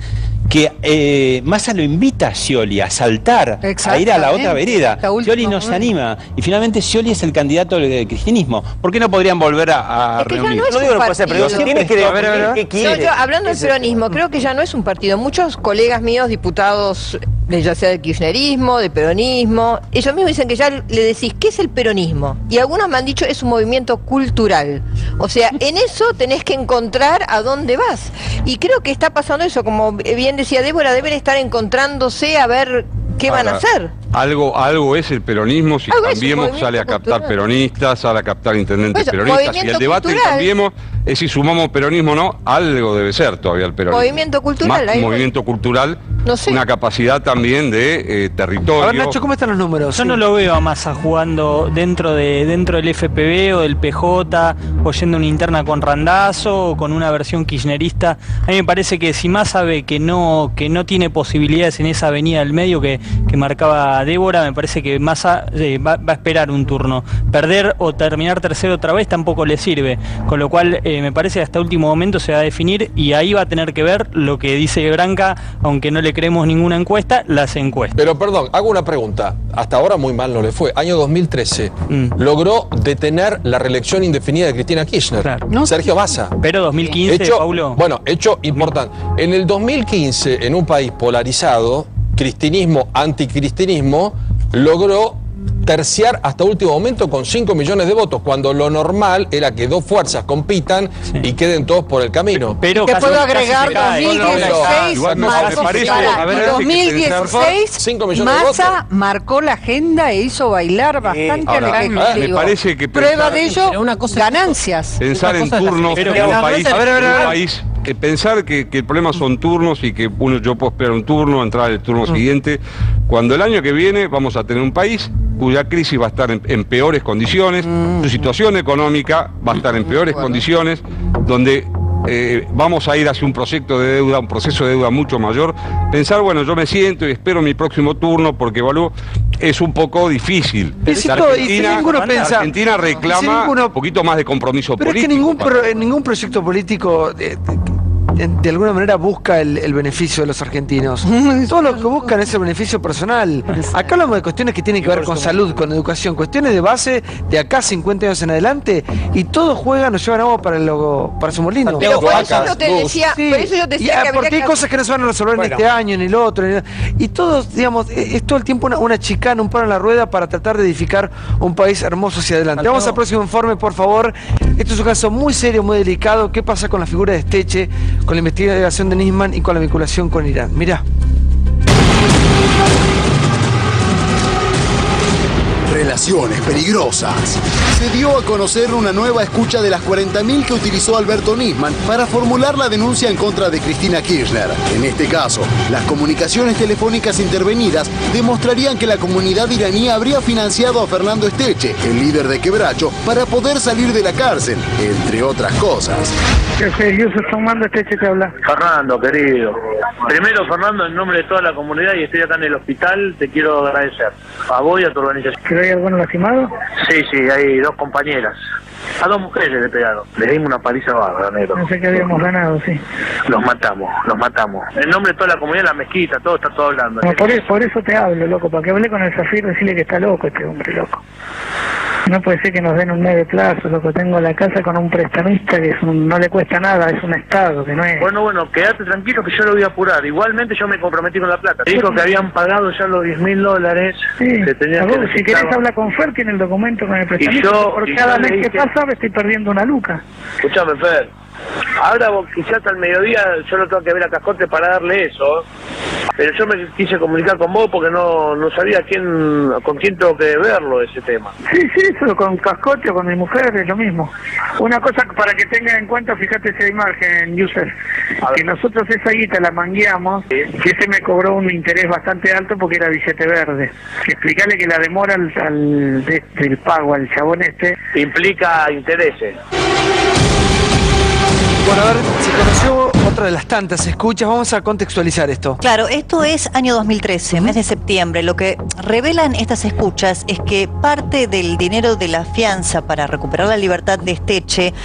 que Massa lo invita a Scioli a saltar, a ir a la otra vereda. Scioli no se anima. Y finalmente Scioli es el candidato del cristianismo. ¿Por qué no podrían volver a reunir? No digo que no puede ser, pero tiene que ver qué quiere. Hablando del peronismo, creo que ya no es un partido. Muchos colegas míos, diputados, ya sea del kirchnerismo, del peronismo, ellos mismos dicen que ya le decís, ¿qué es el peronismo? Y algunos me han dicho, es un movimiento cultural. O sea, en eso tenés que encontrar a dónde vas. Y creo que está pasando eso, como bien decía Débora, deben estar encontrándose a ver qué van a hacer. Algo es el peronismo, si Cambiemos sale a captar peronistas, sale a captar intendentes peronistas. Y el debate en Cambiemos es si sumamos peronismo o no, algo debe ser todavía el peronismo. Movimiento cultural. Más movimiento cultural, no sé. Una capacidad también de territorio. A ver, Nacho, ¿cómo están los números? Yo no lo veo a Massa jugando dentro del FPV o del PJ, o yendo una interna con Randazzo o con una versión kirchnerista. A mí me parece que si Massa ve que no tiene posibilidades en esa avenida del medio que marcaba Débora, me parece que Massa va a esperar un turno. Perder o terminar tercero otra vez tampoco le sirve, con lo cual me parece que hasta último momento se va a definir y ahí va a tener que ver lo que dice Branca, aunque no le creemos ninguna encuesta, las encuestas. Pero perdón, hago una pregunta. Hasta ahora muy mal no le fue. Año 2013, logró detener la reelección indefinida de Cristina Kirchner. Claro. ¿No? Sergio Massa. Pero 2015, Paulo. Bueno, hecho importante. En el 2015, en un país polarizado, cristinismo, anticristinismo, logró terciar hasta último momento con 5 millones de votos, cuando lo normal era que dos fuerzas compitan y queden todos por el camino. Pero te puedo agregar 2016, 2016 Massa marcó la agenda e hizo bailar bastante al Ejecutivo. Me parece que prueba de ello, ganancias. Pensar en turnos en un país, pensar que el problema son turnos y que yo puedo esperar un turno, entrar el turno siguiente, cuando el año que viene vamos a tener un país cuya crisis va a estar en peores condiciones, su situación económica va a estar en peores condiciones, donde vamos a ir hacia un proceso de deuda mucho mayor. Pensar, bueno, yo me siento y espero mi próximo turno porque evalúo, es un poco difícil. Argentina reclama un poquito más de compromiso político. Pero es que ningún proyecto político de alguna manera busca el beneficio de los argentinos. Todo lo que buscan es el beneficio personal. Acá hablamos de cuestiones que tienen que ver con salud, con educación, cuestiones de base de acá 50 años en adelante, y todos juegan o llevan agua para su molino. Pero por eso yo te decía, por eso yo te decía que porque hay cosas que no se van a resolver en este año, en el otro, y todos, digamos, es todo el tiempo una chicana, un palo en la rueda para tratar de edificar un país hermoso hacia adelante. Vamos al próximo informe, por favor. Esto es un caso muy serio, muy delicado. ¿Qué pasa con la figura de Esteche, con la investigación de Nisman y con la vinculación con Irán? Mirá. Relaciones peligrosas. Se dio a conocer una nueva escucha de las 40.000 que utilizó Alberto Nisman para formular la denuncia en contra de Cristina Kirchner. En este caso, las comunicaciones telefónicas intervenidas demostrarían que la comunidad iraní habría financiado a Fernando Esteche, el líder de Quebracho, para poder salir de la cárcel, entre otras cosas. ¿Qué sé? Yo soy Fernando Esteche que habla. Fernando, querido. Primero, Fernando, en nombre de toda la comunidad y estoy acá en el hospital, te quiero agradecer. A vos y a tu organización. ¿Hay alguno lastimado? Sí, hay 2 compañeras. A 2 mujeres le pegaron. Les dimos una paliza bárbara, negro. No sé que habíamos ganado, sí. Los matamos. En nombre de toda la comunidad, la mezquita, todo está todo hablando. No, por eso te hablo, loco, para que hable con el Zafir, decirle que está loco este hombre, loco. No puede ser que nos den un mes de plazo, loco. Tengo la casa con un prestamista que no le cuesta nada, es un estado, que no es... Bueno, quédate tranquilo que yo lo voy a apurar. Igualmente yo me comprometí con la plata. Dijo que habían pagado ya los $10.000. Sí, que tenían que si querés hablar con Fer, tiene el documento con el prestamista. Por cada mes que pasa me estoy perdiendo una luca. Escuchame, Fer. Ahora vos, quizás al mediodía yo lo tengo que ver a Cascote para darle eso, pero yo me quise comunicar con vos porque no sabía con quién tengo que verlo ese tema. Sí, eso con Cascote o con mi mujer es lo mismo. Una cosa para que tengan en cuenta, fíjate esa imagen, Yusef, que nosotros esa guita la mangueamos, que ese me cobró un interés bastante alto porque era billete verde. Explicarle que la demora del pago al chabón implica intereses. Bueno, a ver, se conoció otra de las tantas escuchas. Vamos a contextualizar esto. Claro, esto es año 2013, mes de septiembre. Lo que revelan estas escuchas es que parte del dinero de la fianza para recuperar la libertad de Esteche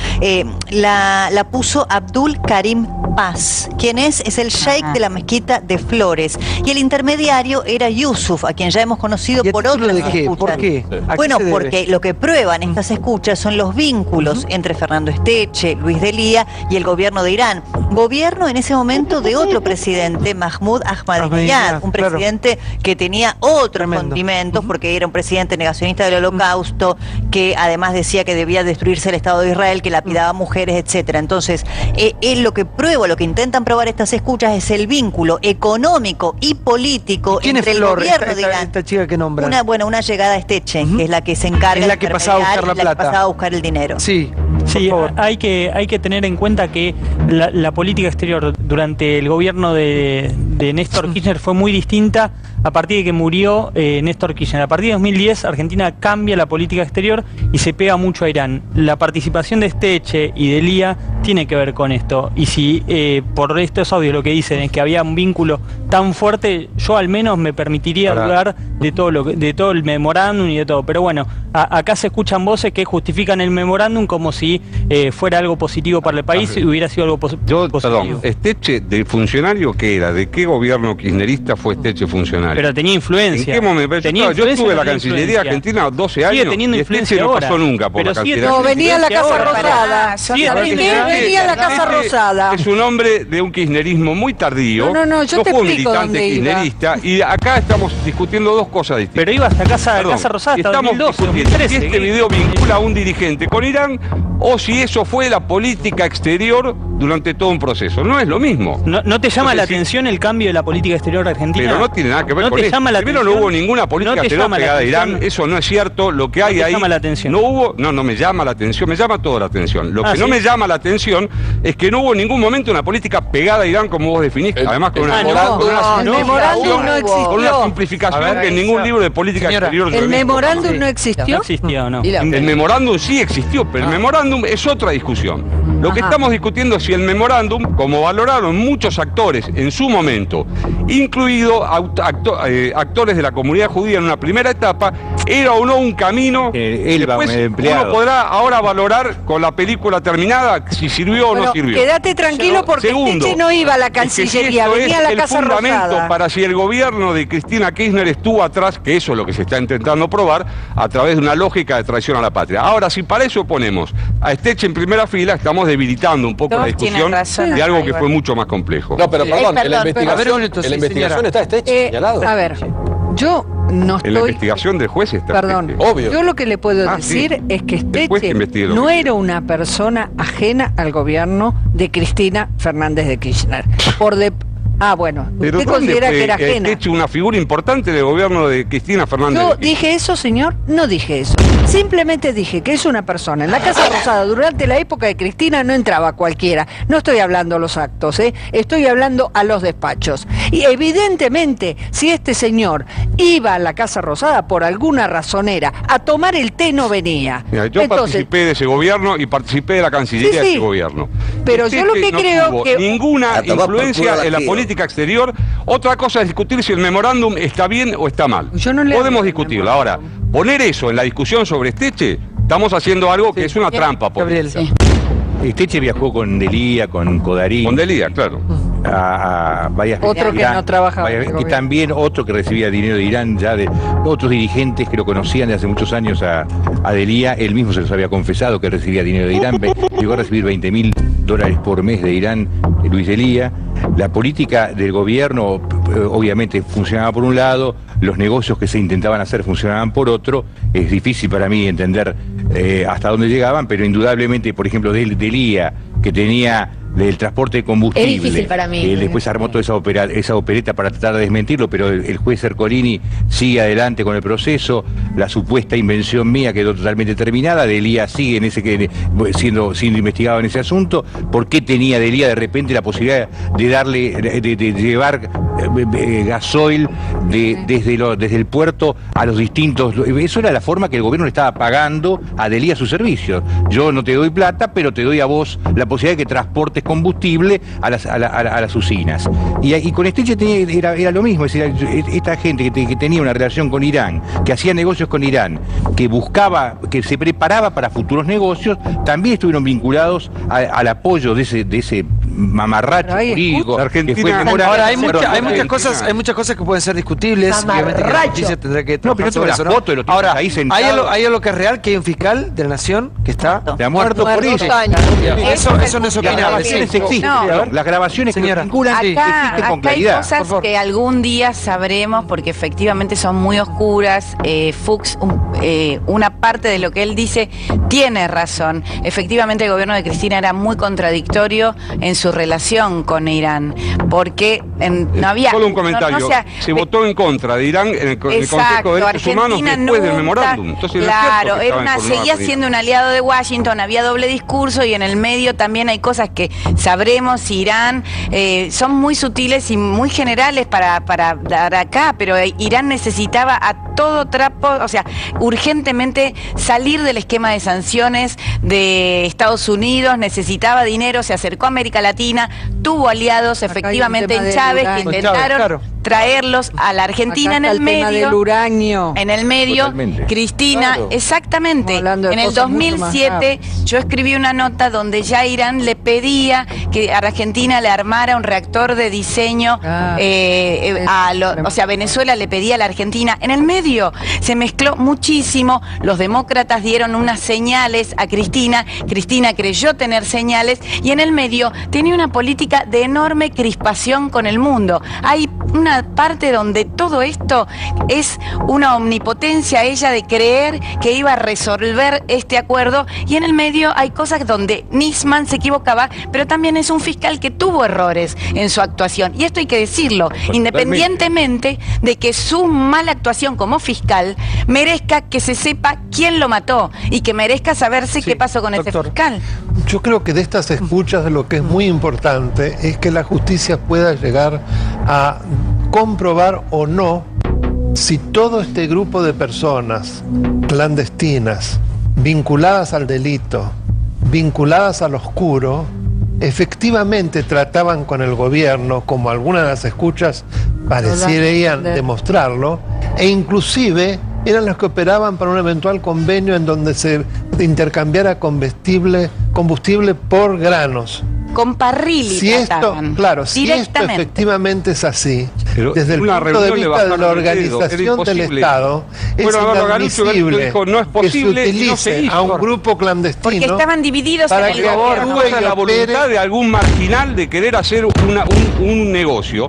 la puso Abdul Karim Paz, quien es el sheikh de la mezquita de Flores. Y el intermediario era Yusuf, a quien ya hemos conocido por otras escuchas. ¿Por qué? Bueno, porque lo que prueban estas escuchas son los vínculos entre Fernando Esteche, Luis Delía y el gobierno de Irán. Gobierno en ese momento de otro presidente, Mahmoud Ahmadinejad, un presidente que tenía otros condimentos, porque era un presidente negacionista del Holocausto, que además decía que debía destruirse el Estado de Israel, que lapidaba mujeres, etcétera. Entonces, lo que intentan probar estas escuchas es el vínculo económico y político entre el gobierno de Irán. Esta chica que nombra. Una llegada a Esteche, que es la que se encarga de pasaba a buscar la plata. pasaba a buscar el dinero. Sí, hay que tener en cuenta que la política exterior durante el gobierno de Néstor Kirchner fue muy distinta a partir de que murió Néstor Kirchner. A partir de 2010, Argentina cambia la política exterior y se pega mucho a Irán. La participación de Esteche y de Lía tiene que ver con esto. Y si por estos audios lo que dicen es que había un vínculo tan fuerte, yo al menos me permitiría dudar de todo el memorándum y de todo. Pero bueno, acá se escuchan voces que justifican el memorándum como si fuera algo positivo para el país y hubiera sido algo positivo. Perdón, Esteche, ¿de funcionario qué era? ¿De qué gobierno kirchnerista fue Esteche funcionario? Pero tenía influencia. ¿En qué momento? Yo estuve en la Cancillería Argentina 12 años. Sigue teniendo influencia no ahora. pasó nunca por la Cancillería. No, venía a la Casa Rosada. Venía a la Casa Rosada. Es un hombre de un kirchnerismo muy tardío. No, yo te fue un explico militante kirchnerista. Y acá estamos discutiendo dos cosas distintas. Pero iba hasta Casa Rosada hasta 2012, 2013. Si este video vincula a un dirigente con Irán o si eso fue la política exterior durante todo un proceso. No es lo mismo. ¿No te llama la atención el cambio de la política exterior argentina? Pero no tiene nada que ver con eso. Primero no hubo ninguna política exterior pegada a Irán. Eso no es cierto. Lo que hay ahí... llama la atención? No me llama la atención. Me llama toda la atención. Lo que no me llama la atención es que no hubo en ningún momento una política pegada a Irán como vos definís. Además con una simplificación que en ningún libro de política exterior... ¿El memorándum no existió? No existió, no. El memorándum sí existió, pero el memorándum es otra discusión. Lo que estamos discutiendo es si el memorándum, como valoraron muchos actores en su momento, incluido actores de la comunidad judía en una primera etapa, era o no un camino que después uno podrá ahora valorar con la película terminada si sirvió o no sirvió. Quédate tranquilo porque Steche no iba a la Cancillería, venía a la Casa Rosada. El fundamento para si el gobierno de Cristina Kirchner estuvo atrás, que eso es lo que se está intentando probar, a través de una lógica de traición a la patria. Ahora, si para eso ponemos a Steche en primera fila, estamos debilitando un poco la discusión de algo que fue mucho más complejo. No, pero perdón, en la investigación está Steche señalado. A ver, yo no estoy... En la investigación del juez está Perdón, obvio. Yo lo que le puedo decir es que Steche no era una persona ajena al gobierno de Cristina Fernández de Kirchner. Bueno, ¿usted considera que era ajena? Steche una figura importante del gobierno de Cristina Fernández. ¿Yo dije eso, señor? No dije eso. Simplemente dije que es una persona. En la Casa Rosada, durante la época de Cristina, no entraba cualquiera. No estoy hablando a los actos, estoy hablando a los despachos. Y evidentemente, si este señor iba a la Casa Rosada por alguna razonera, a tomar el té no venía. Mira, yo participé de ese gobierno y participé de la Cancillería de ese gobierno. Pero yo lo que creo que... ninguna influencia en la política exterior. Otra cosa es discutir si el memorándum está bien o está mal. Podemos discutirlo. Ahora, poner eso en la discusión sobre Steche, estamos haciendo algo que es una trampa. Steche viajó con Delía, con Codarín. Con Delía, claro. A varias otro que no trabajaba. Y también otro que recibía dinero de Irán, ya de otros dirigentes que lo conocían de hace muchos años a Delía. Él mismo se los había confesado que recibía dinero de Irán. Llegó a recibir $20.000 por mes de Irán, Luis Delía. La política del gobierno obviamente funcionaba por un lado, los negocios que se intentaban hacer funcionaban por otro. Es difícil para mí entender hasta dónde llegaban, pero indudablemente, por ejemplo, Delía, que tenía del transporte de combustible. Es difícil para mí. Después armó toda esa opereta para tratar de desmentirlo, pero el juez Ercolini sigue adelante con el proceso. La supuesta invención mía quedó totalmente terminada. Delía sigue en siendo investigado en ese asunto. ¿Por qué tenía Delía de repente la posibilidad de llevar gasoil desde el puerto a los distintos? Eso era la forma que el gobierno le estaba pagando a Delía sus servicios. Yo no te doy plata, pero te doy a vos la posibilidad de que transportes combustible a las usinas. Y con Steche era lo mismo. Es decir, esta gente que tenía una relación con Irán, que hacía negocios con Irán, que buscaba, que se preparaba para futuros negocios, también estuvieron vinculados al apoyo de ese mamarracho jurídico. Ahora, hay muchas cosas que pueden ser discutibles. Obviamente que la justicia tendrá que trabajar sobre eso, ¿no? Ahora, hay algo que es real, que hay un fiscal de la Nación que está muerto por eso. Eso no es opinable. Las grabaciones que vinculan acá con claridad. Hay cosas que algún día sabremos porque efectivamente son muy oscuras. Fuchs, una parte de lo que él dice tiene razón. Efectivamente el gobierno de Cristina era muy contradictorio en su relación con Irán, porque no había... Solo un comentario, se votó en contra de Irán en el Consejo de Derechos Humanos después del memorándum. Entonces, claro, seguía siendo un aliado de Washington, había doble discurso y en el medio también hay cosas que sabremos. Irán son muy sutiles y muy generales para dar acá, pero Irán necesitaba a todo trapo, o sea, urgentemente salir del esquema de sanciones de Estados Unidos, necesitaba dinero, se acercó a América Latina, tuvo aliados efectivamente en Chávez que intentaron traerlos a la Argentina. En el medio del uranio. En el medio, totalmente. Cristina, exactamente, en el 2007 yo escribí una nota donde ya Irán le pedía que a Argentina le armara un reactor de diseño, o sea, Venezuela le pedía a la Argentina. En el medio se mezcló muchísimo, los demócratas dieron unas señales a Cristina, Cristina creyó tener señales y en el medio tenía una política de enorme crispación con el mundo. Hay una parte donde todo esto es una omnipotencia ella de creer que iba a resolver este acuerdo y en el medio hay cosas donde Nisman se equivocaba, pero también es un fiscal que tuvo errores en su actuación y esto hay que decirlo, independientemente de que su mala actuación como fiscal merezca que se sepa quién lo mató y que merezca saberse qué pasó con ese fiscal. Yo creo que de estas escuchas lo que es muy importante es que la justicia pueda llegar a comprobar o no si todo este grupo de personas clandestinas, vinculadas al delito, vinculadas al oscuro, efectivamente trataban con el gobierno, como algunas de las escuchas parecieran demostrarlo, e inclusive eran los que operaban para un eventual convenio en donde se intercambiara combustible por granos. Con Parrilli si esto, claro, si esto efectivamente es así, desde el punto de vista de la organización del Estado, es inadmisible que se utilice a un grupo clandestino porque estaban divididos para en el que gobierno. La voluntad de algún marginal de querer hacer un negocio.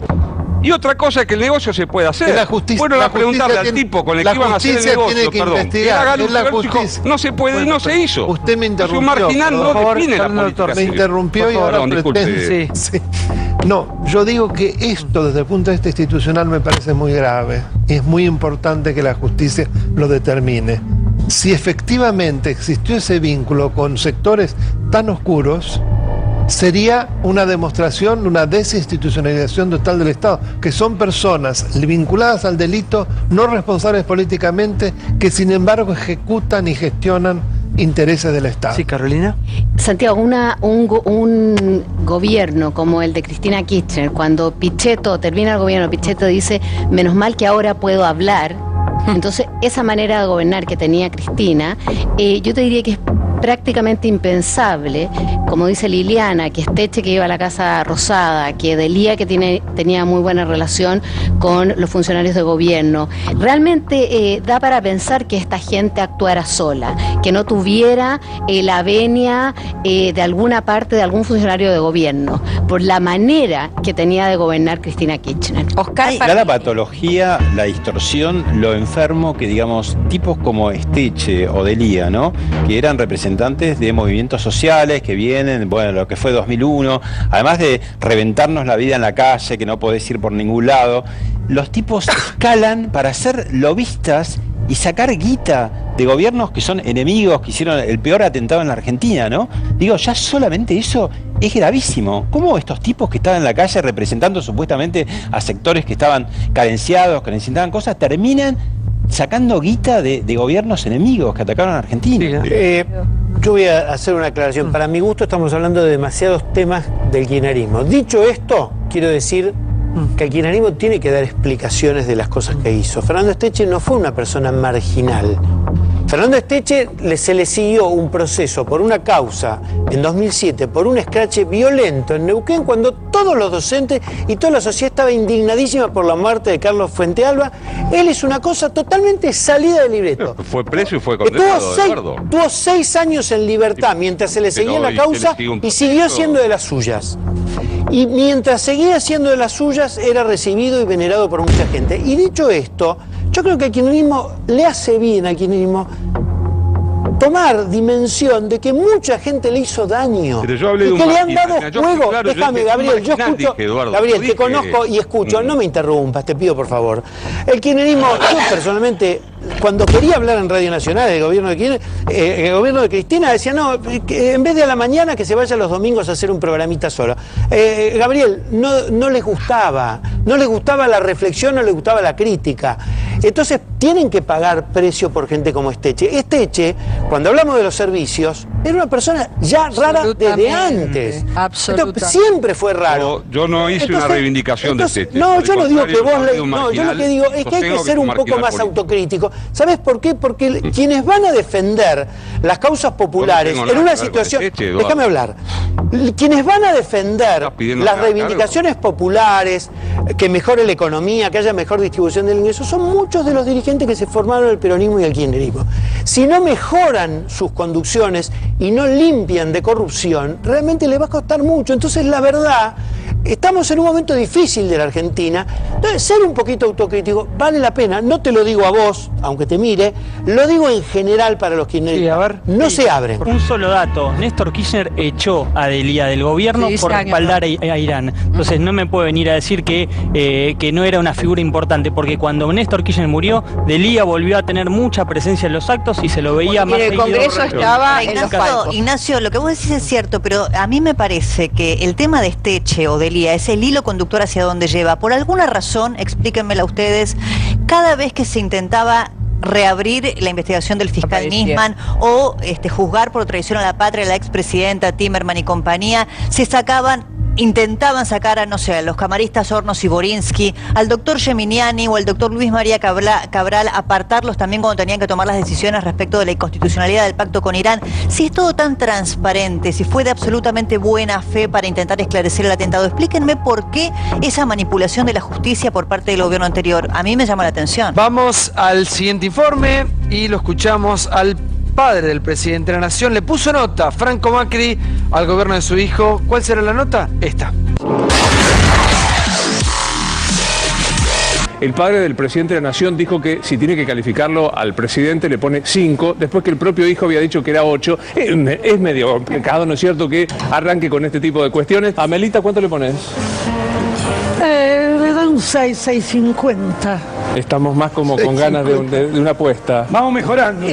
Y otra cosa es que el negocio se puede hacer. Bueno, preguntarle al tipo con el que iban a hacer el negocio, perdón, que haga un negocio, no se puede y no se hizo. Usted me interrumpió. Un marginal no define la política. Me interrumpió y ahora pretende. Sí. No, yo digo que esto desde el punto de vista institucional me parece muy grave. Y es muy importante que la justicia lo determine. Si efectivamente existió ese vínculo con sectores tan oscuros, sería una demostración de una desinstitucionalización total del Estado, que son personas vinculadas al delito, no responsables políticamente, que sin embargo ejecutan y gestionan intereses del Estado. Sí, Carolina. Santiago, un gobierno como el de Cristina Kirchner, cuando Pichetto termina el gobierno, Pichetto dice, menos mal que ahora puedo hablar. Entonces, esa manera de gobernar que tenía Cristina, yo te diría que es prácticamente impensable, como dice Liliana, que Esteche, que iba a la Casa Rosada, que Delía, que tenía muy buena relación con los funcionarios de gobierno. Realmente da para pensar que esta gente actuara sola, que no tuviera la venia de alguna parte de algún funcionario de gobierno, por la manera que tenía de gobernar Cristina Kirchner. La patología, la distorsión, lo enfermo que, digamos, tipos como Esteche o Delía, ¿no?, que eran representantes de movimientos sociales que vienen, bueno, lo que fue 2001, además de reventarnos la vida en la calle, que no podés ir por ningún lado, los tipos escalan para ser lobistas y sacar guita de gobiernos que son enemigos, que hicieron el peor atentado en la Argentina, ¿no? Digo, ya solamente eso es gravísimo. ¿Cómo estos tipos que estaban en la calle representando supuestamente a sectores que estaban carenciados, que necesitaban cosas, terminan sacando guita de gobiernos enemigos que atacaron a Argentina? Yo voy a hacer una aclaración. Para mi gusto estamos hablando de demasiados temas del kirchnerismo. Dicho esto, quiero decir que el kirchnerismo tiene que dar explicaciones de las cosas que hizo. Fernando Esteche no fue una persona marginal. Fernando Esteche se le siguió un proceso por una causa en 2007, por un escrache violento en Neuquén, cuando todos los docentes y toda la sociedad estaba indignadísima por la muerte de Carlos Fuentealba. Él es una cosa totalmente salida del libreto. Fue preso y fue condenado, tuvo 6 años en libertad mientras se le seguía la causa y siguió siendo de las suyas. Y mientras seguía siendo de las suyas, era recibido y venerado por mucha gente. Y dicho esto, yo creo que al kirchnerismo le hace bien al kirchnerismo tomar dimensión de que mucha gente le hizo daño y que le han dado juego. Claro, déjame, Gabriel, yo escucho, Gabriel, te conozco y escucho, no me interrumpas, te pido por favor. El kirchnerismo, yo personalmente, cuando quería hablar en Radio Nacional del gobierno de Kirchner, el gobierno de Cristina decía, no, que en vez de a la mañana que se vaya los domingos a hacer un programita solo. Gabriel, no les gustaba la reflexión, no les gustaba la crítica. Entonces tienen que pagar precio por gente como Esteche. Esteche, cuando hablamos de los servicios, era una persona ya rara desde antes. Absolutamente. Siempre fue raro. Yo no hice una reivindicación de Esteche. No, yo no digo que vos... No, yo lo que digo es que hay que ser un poco más autocrítico. ¿Sabes por qué? Porque quienes van a defender las causas populares en una situación... Déjame hablar. Quienes van a defender las reivindicaciones populares, que mejore la economía, que haya mejor distribución del ingreso, son muchos de los dirigentes que se formaron el peronismo y el kirchnerismo. Si no mejoran sus conducciones y no limpian de corrupción, realmente les va a costar mucho. Entonces, la verdad, estamos en un momento difícil de la Argentina. Entonces, ser un poquito autocrítico vale la pena. No te lo digo a vos, aunque te mire, lo digo en general para los kirchneristas. No se abren. Un solo dato, Néstor Kirchner echó a Delía del gobierno por respaldar a Irán. Entonces no me puede venir a decir que no era una figura importante, porque cuando Néstor Kirchner murió, Delía volvió a tener mucha presencia en los actos y se lo veía más seguido. En el Congreso estaba en los palcos. Ignacio, lo que vos decís es cierto, pero a mí me parece que el tema de Esteche o Delía es el hilo conductor hacia donde lleva. Por alguna razón, explíquenmela ustedes, cada vez que se intentaba reabrir la investigación del fiscal Nisman o juzgar por traición a la patria a la expresidenta Timerman y compañía, intentaban sacar a, no sé, a los camaristas Hornos y Borinsky, al doctor Geminiani o al doctor Luis María Cabral, apartarlos también cuando tenían que tomar las decisiones respecto de la inconstitucionalidad del pacto con Irán. Si es todo tan transparente, si fue de absolutamente buena fe para intentar esclarecer el atentado, explíquenme por qué esa manipulación de la justicia por parte del gobierno anterior. A mí me llama la atención. Vamos al siguiente informe y lo escuchamos al padre del presidente de la Nación. Le puso nota Franco Macri al gobierno de su hijo. ¿Cuál será la nota? Esta. El padre del presidente de la Nación dijo que si tiene que calificarlo al presidente le pone 5, después que el propio hijo había dicho que era 8. Es medio complicado, ¿no es cierto?, que arranque con este tipo de cuestiones. Amelita, ¿cuánto le pones? Le dan un 6,50. Estamos más como con ganas de una apuesta. Vamos mejorando.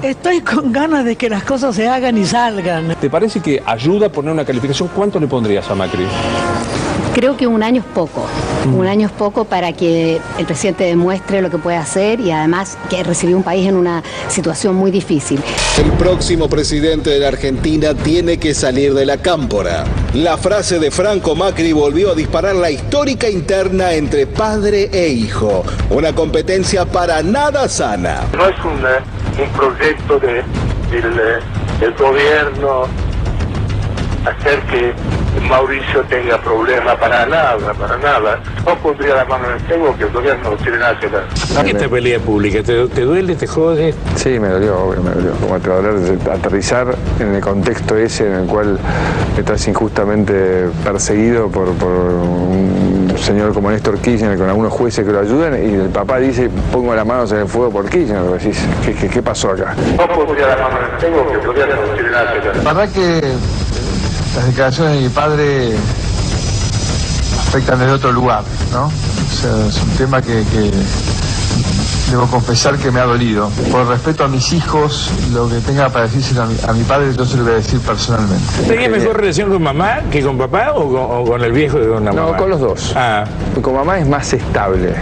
Estoy con ganas de que las cosas se hagan y salgan. ¿Te parece que ayuda a poner una calificación? ¿Cuánto le pondrías a Macri? Creo que un año es poco. Un año es poco para que el presidente demuestre lo que puede hacer y además que recibió un país en una situación muy difícil. El próximo presidente de la Argentina tiene que salir de la cámpora. La frase de Franco Macri volvió a disparar la histórica interna entre padre e hijo. Una competencia para nada sana. No es un proyecto del gobierno hacer que Mauricio tenga problemas para nada. No pondría la mano en el fuego que el gobierno no tiene nada que ver. Esta pelea pública, ¿te duele, te jode? Sí, me dolió, obvio, me dolió. Como te va a doler aterrizar en el contexto ese en el cual estás injustamente perseguido por un señor como Néstor Kirchner, con algunos jueces que lo ayudan, y el papá dice, pongo las manos en el fuego por Kirchner. Decís, ¿qué pasó acá? No pondría la mano en el fuego que el gobierno no tiene nada que ver. La verdad que las declaraciones de mi padre afectan desde otro lugar, ¿no? O sea, es un tema que debo confesar que me ha dolido. Por respeto a mis hijos, lo que tenga para decirse a mi padre, yo se lo voy a decir personalmente. ¿Tenía mejor relación con mamá que con papá o con el viejo que con la mamá? No, con los dos. Con mamá es más estable.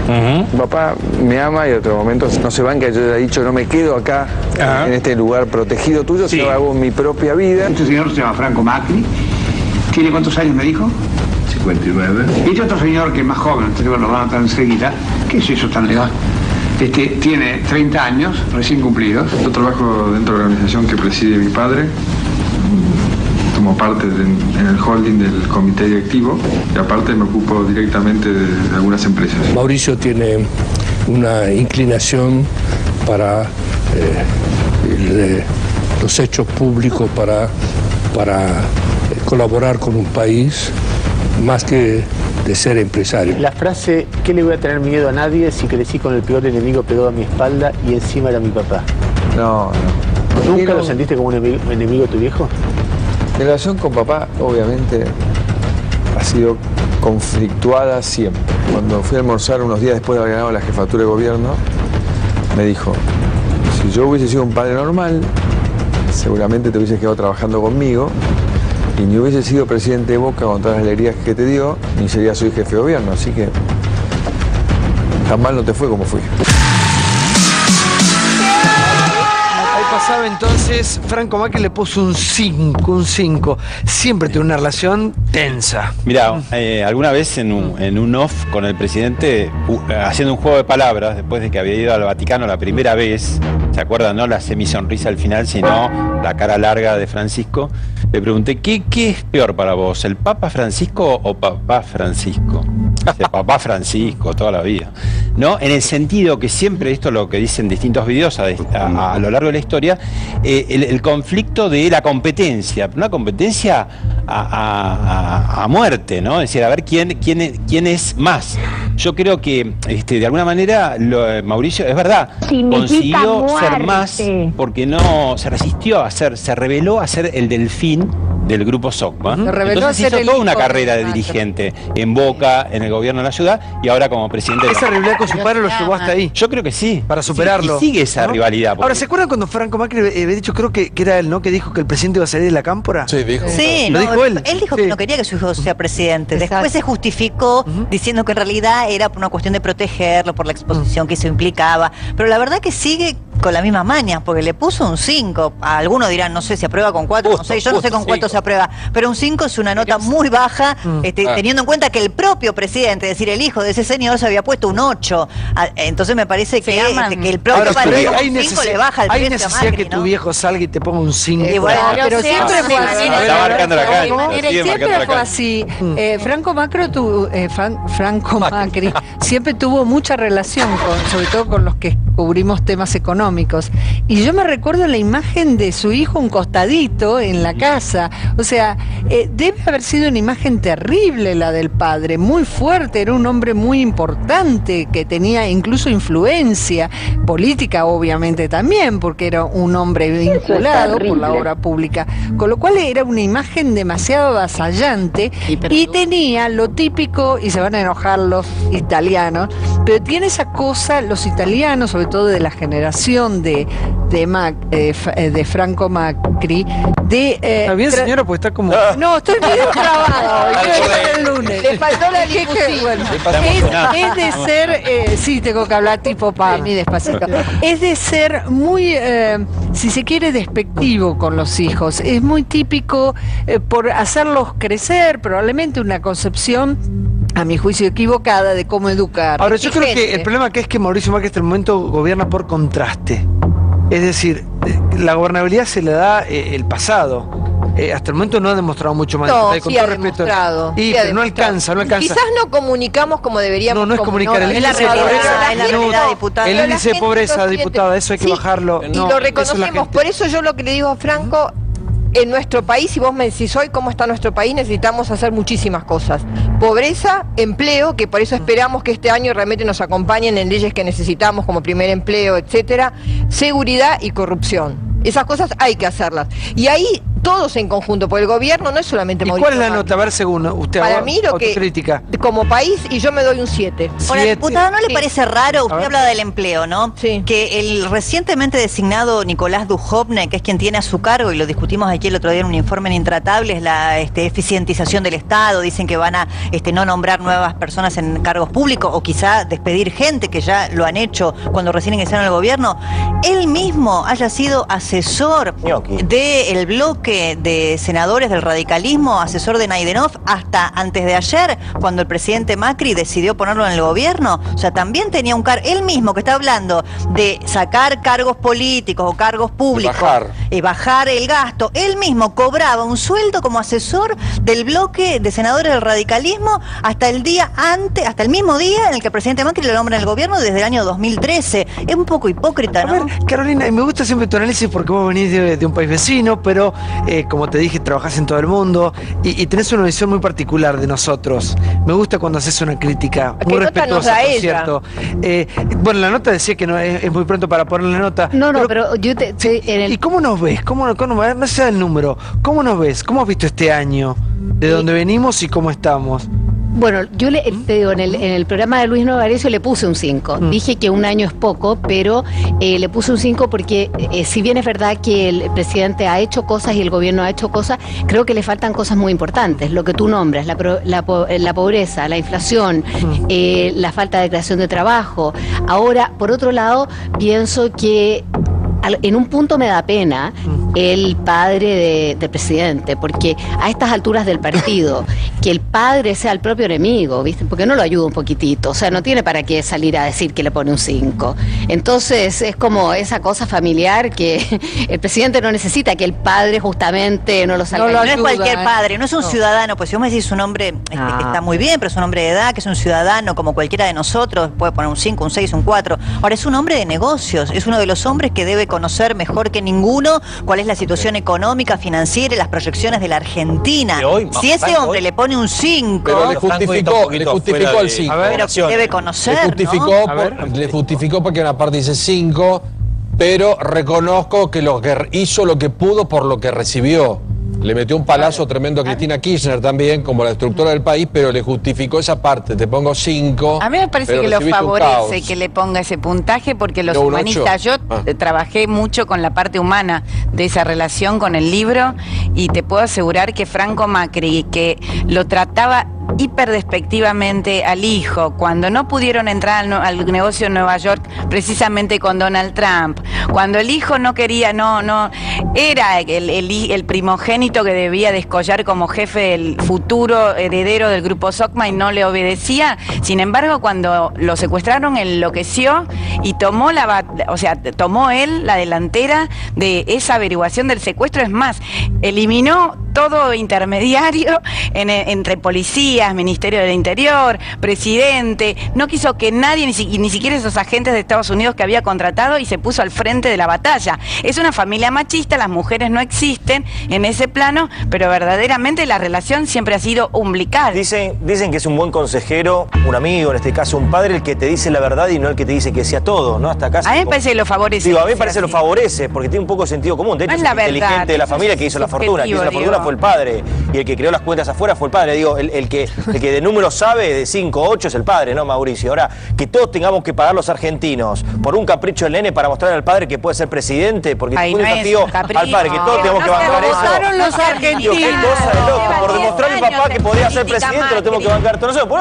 Papá me ama y en otros momentos no se van, que yo le he dicho, no me quedo acá en este lugar protegido tuyo, sino hago mi propia vida. Este señor se llama Franco Macri. ¿Tiene cuántos años me dijo? 59. Y este otro señor que es más joven, entonces lo van a traer enseguida. ¿Qué es eso tan legal? Tiene 30 años, recién cumplidos. Yo trabajo dentro de la organización que preside mi padre. Tomo parte en el holding del comité directivo y aparte me ocupo directamente de algunas empresas. Mauricio tiene una inclinación para los hechos públicos, para colaborar con un país, más que de ser empresario. La frase, ¿qué le voy a tener miedo a nadie si crecí con el peor enemigo pegado a mi espalda y encima era mi papá? No. ¿Nunca lo sentiste como un enemigo de tu viejo? Mi relación con papá, obviamente, ha sido conflictuada siempre. Cuando fui a almorzar unos días después de haber ganado la jefatura de gobierno, me dijo, si yo hubiese sido un padre normal, seguramente te hubieses quedado trabajando conmigo y ni hubiese sido presidente de Boca con todas las alegrías que te dio, ni sería soy jefe de gobierno, así que tan mal no te fue como fui. Ahí pasaba entonces, Franco Macri le puso un 5. Siempre tuvo una relación tensa. Mirá, alguna vez en un off con el presidente, haciendo un juego de palabras, después de que había ido al Vaticano la primera vez, ¿se acuerdan? No la semisonrisa al final, sino la cara larga de Francisco. Le pregunté, ¿qué es peor para vos, el Papa Francisco o Papá Francisco? Dice, Papá Francisco, toda la vida. ¿No? En el sentido que siempre, esto es lo que dicen distintos videos a lo largo de la historia, el conflicto de la competencia, una competencia a muerte, ¿no? Es decir, a ver quién es más. Yo creo que de alguna manera Mauricio, es verdad, consiguió ser más porque no se resistió a ser, se rebeló a ser el delfín del grupo SOCMA. Entonces hizo toda una carrera de dirigente en Boca, en el gobierno de la ciudad y ahora como presidente de ¿Esa rivalidad con su padre lo llevó hasta ahí? Yo creo que sí. Para superarlo. Sí, y sigue esa rivalidad. Ahora, ¿se acuerdan cuando Franco Macri había dicho, creo que era él, ¿no? Que dijo que el presidente iba a salir de la cámpora. Sí, dijo. Sí, ¿Lo dijo él? Él dijo que no quería que su hijo sea presidente. Después se justificó diciendo que en realidad era por una cuestión de protegerlo, por la exposición que eso implicaba. Pero la verdad que sigue con la misma maña, porque le puso un 5. Algunos dirán, no sé, se aprueba con 4, no sé, yo no sé con cuánto se aprueba, pero un 5 es una nota muy baja, teniendo en cuenta que el propio presidente, es decir, el hijo de ese señor, se había puesto un 8. Entonces me parece que el propio partido un 5 le baja el precio. Hay necesidad que tu viejo salga y te ponga un 5. Pero siempre fue así. Está marcando la calle. Siempre fue así. Franco Macri siempre tuvo mucha relación, sobre todo con los que cubrimos temas económicos. Y yo me recuerdo la imagen de su hijo un costadito en la casa. O sea, debe haber sido una imagen terrible la del padre, muy fuerte, era un hombre muy importante, que tenía incluso influencia política, obviamente también, porque era un hombre vinculado por la obra pública. Con lo cual era una imagen demasiado avasallante y tenía lo típico, y se van a enojar los italianos, pero tiene esa cosa, los italianos, sobre todo de la generación de Franco Macri, ¿Está bien, señora? Pues está como... No, estoy medio trabado. El lunes. Le faltó la limusina. Es de ser... sí, tengo que hablar tipo Pam y despacito. Es de ser muy, si se quiere, despectivo con los hijos. Es muy típico por hacerlos crecer, probablemente una concepción, a mi juicio, equivocada de cómo educar. Ahora, yo creo que el problema acá es que Mauricio Macri hasta el momento gobierna por contraste. Es decir, la gobernabilidad se le da el pasado. Hasta el momento no ha demostrado mucho más. No, con sí todo ha respeto. demostrado. Y pero no alcanza. Quizás no comunicamos como deberíamos. No es comunicar. El índice de pobreza, el índice de pobreza, diputada, eso hay que bajarlo. Y lo reconocemos. Por eso yo lo que le digo a Franco, en nuestro país, si vos me decís hoy cómo está nuestro país, necesitamos hacer muchísimas cosas. Pobreza, empleo, que por eso esperamos que este año realmente nos acompañen en leyes que necesitamos, como primer empleo, etcétera. Seguridad y corrupción. Esas cosas hay que hacerlas. Y ahí todos en conjunto, porque el gobierno no es solamente Mauricio Macri. ¿Y cuál es la nota? A ver, según usted, para mí, lo que como país, y yo me doy un 7. Ahora, diputada, ¿no le parece raro? Usted habla del empleo, ¿no? Sí. Que el recientemente designado Nicolás Dujovne, que es quien tiene a su cargo, y lo discutimos aquí el otro día en un informe en Intratables, la eficientización del Estado, dicen que van a no nombrar nuevas personas en cargos públicos, o quizá despedir gente, que ya lo han hecho cuando recién ingresaron al gobierno. Él mismo haya sido asesor del bloque de senadores del radicalismo, asesor de Naidenov, hasta antes de ayer, cuando el presidente Macri decidió ponerlo en el gobierno. O sea, también tenía un cargo, él mismo que está hablando de sacar cargos políticos o cargos públicos y bajar el gasto, él mismo cobraba un sueldo como asesor del bloque de senadores del radicalismo hasta el mismo día en el que el presidente Macri lo nombra en el gobierno, desde el año 2013. Es un poco hipócrita, ¿no? A ver, Carolina, me gusta siempre tu análisis porque vos venís de un país vecino, pero como te dije, trabajás en todo el mundo y tenés una visión muy particular de nosotros. Me gusta cuando haces una crítica muy respetuosa, por cierto. Bueno, la nota decía que no es muy pronto para poner la nota. No, pero yo te... ¿Y cómo nos ves? No sea el número. ¿Cómo nos ves? ¿Cómo has visto este año? ¿De dónde venimos y cómo estamos? Bueno, yo te digo, en el programa de Luis Novarecio le puse un 5. Dije que un año es poco, pero le puse un 5 porque si bien es verdad que el presidente ha hecho cosas y el gobierno ha hecho cosas, creo que le faltan cosas muy importantes. Lo que tú nombras, la pobreza, la inflación, la falta de creación de trabajo. Ahora, por otro lado, pienso que en un punto me da pena el padre del presidente, porque a estas alturas del partido, que el padre sea el propio enemigo, ¿viste? Porque no lo ayuda un poquitito, o sea, no tiene para qué salir a decir que le pone un 5. Entonces es como esa cosa familiar que el presidente no necesita que el padre justamente no lo salga. No es cualquier padre, no es un ciudadano, pues si vos me decís un hombre que está muy bien, pero es un hombre de edad, que es un ciudadano como cualquiera de nosotros, puede poner un 5, un 6, un 4. Ahora es un hombre de negocios, es uno de los hombres que debe conocer mejor que ninguno cuál es la situación económica, financiera y las proyecciones de la Argentina. Si ese hombre le pone un 5... Pero le justificó el 5. Pero debe conocer, le justificó porque una parte dice 5, pero reconozco que hizo lo que pudo por lo que recibió. Le metió un palazo tremendo a Cristina Kirchner también, como la destructora del país, pero le justificó esa parte. Te pongo 5. A mí me parece que lo favorece que le ponga ese puntaje, porque los humanistas, yo trabajé mucho con la parte humana de esa relación con el libro, y te puedo asegurar que Franco Macri, que lo trataba hiperdespectivamente al hijo, cuando no pudieron entrar al negocio en Nueva York precisamente con Donald Trump, cuando el hijo no quería, era el primogénito que debía descollar como jefe del futuro heredero del grupo Socma y no le obedecía. Sin embargo, cuando lo secuestraron, enloqueció y tomó tomó él la delantera de esa averiguación del secuestro. Es más, eliminó todo intermediario entre policías, Ministerio del Interior, presidente. No quiso que nadie, ni siquiera esos agentes de Estados Unidos que había contratado, y se puso al frente de la batalla. Es una familia machista, las mujeres no existen en ese plano, pero verdaderamente la relación siempre ha sido umbilical. Dicen que es un buen consejero, un amigo, en este caso un padre, el que te dice la verdad y no el que te dice que sea todo, ¿no? Hasta acá. A mí me parece que lo favorece. Digo, a mí me parece que lo favorece, porque tiene un poco de sentido común. De hecho, es el inteligente de la familia que hizo la fortuna. Que hizo la fortuna fue el padre, y el que creó las cuentas afuera fue el padre. Digo, el que de números sabe, de 5, 8, es el padre, ¿no, Mauricio? Ahora, que todos tengamos que pagar los argentinos por un capricho del nene para mostrar al padre que puede ser presidente, porque es un desafío al padre, que todos tenemos que bancar eso. Votaron los argentinos. Qué cosa de loco. Por demostrar a mi papá que podía ser presidente, lo tengo que bancar todos nosotros.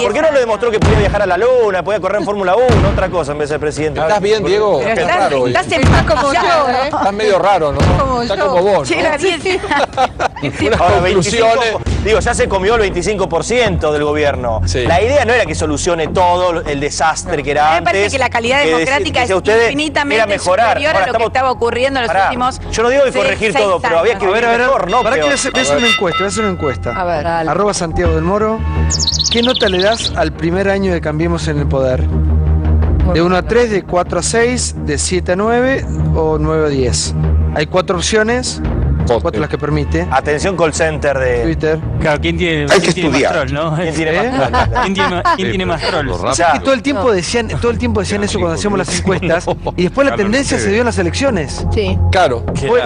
¿Por qué no le demostró que podía viajar a la luna, podía correr en Fórmula 1, otra cosa en vez de ser presidente? ¿Estás bien, Diego? Estás raro. Estás como yo, ¿eh? Estás medio raro, ¿no? Estás como vos, ¿no? Ahora, 25, digo, ya se comió el 25% del gobierno. Sí. La idea no era que solucione todo el desastre que era antes. Me parece que la calidad democrática es infinitamente superior a lo que estaba ocurriendo en los últimos. Yo no digo que corregir todo, pero había que ver mejor, ¿no? Para que voy a hacer una encuesta. A ver, @ Santiago del Moro. ¿Qué nota le das al primer año de Cambiemos en el Poder? ¿De 1 a 3, de 4 a 6, de 7 a 9 o 9 a 10? Hay 4 opciones. 4 las que permite. Atención, call center de Twitter. Claro, ¿quién tiene más troll, no? ¿Quién tiene más troll? ¿Quién tiene más troll? O sea, que todo el tiempo decían eso cuando hacíamos las encuestas, y después la tendencia se dio en las elecciones. Sí. Claro.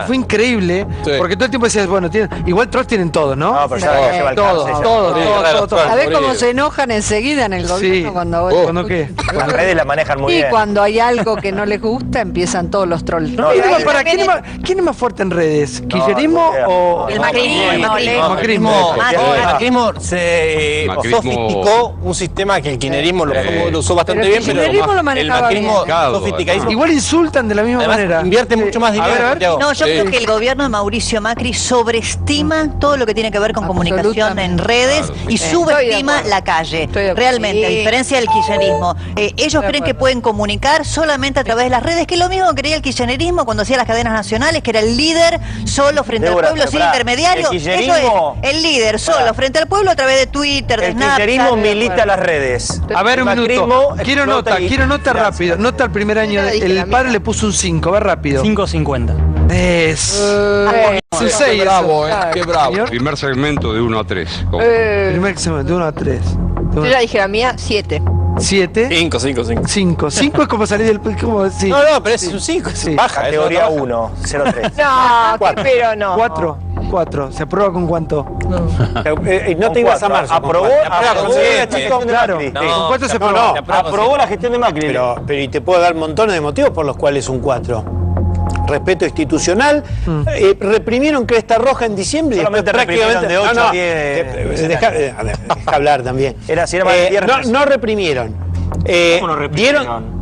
Fue increíble, porque todo el tiempo decías, bueno, igual trolls tienen todo, ¿no? No, pero ya lleva el todo. A ver cómo se enojan enseguida en el gobierno ¿Cuándo qué? Las redes la manejan muy bien. Y cuando hay algo que no les gusta, empian todos los trolls. ¿Quién es más fuerte en redes? ¿Kirchnerismo o el macrismo? El macrismo se sofisticó un sistema que el kirchnerismo lo usó bastante bien, pero el macrismo sofisticadísimo. Igual insultan de la misma manera. Invierte mucho más dinero. No, yo creo que el gobierno de Mauricio Macri sobreestima todo lo que tiene que ver con comunicación en redes y subestima la calle. Realmente, a diferencia del kirchnerismo. Ellos creen que pueden comunicar solamente a través de las redes, que es lo mismo que creía el kirchnerismo cuando hacía las cadenas nacionales, que era el líder solo frente al pueblo, sin intermediario. Eso es el líder solo frente al pueblo a través de Twitter, de Snapchat. El kirchnerismo milita las redes. A ver, un minuto. Quiero nota rápido. Nota al primer año. El padre le puso un 5, va rápido. 5.50. Es un 6. Bravo, qué bravo. Primer segmento de 1 a 3. Primer segmento de 1 a 3. Yo ya dije la mía, 7. 7. 5 es como salir del... No, pero es un 5. Baja, categoría 1, 0-3. No, pero no. 4. ¿Se aprueba con cuánto? No te ibas a marzo. Aprobó la gestión de Macri. ¿Con cuánto se aprobó? Aprobó la gestión de Macri. Pero y te puedo dar montones de motivos por los cuales un 4. Respeto institucional, reprimieron Cresta Roja en diciembre y después prácticamente de 8 a 10. Deja hablar también. No reprimieron. ¿Cómo no reprimieron?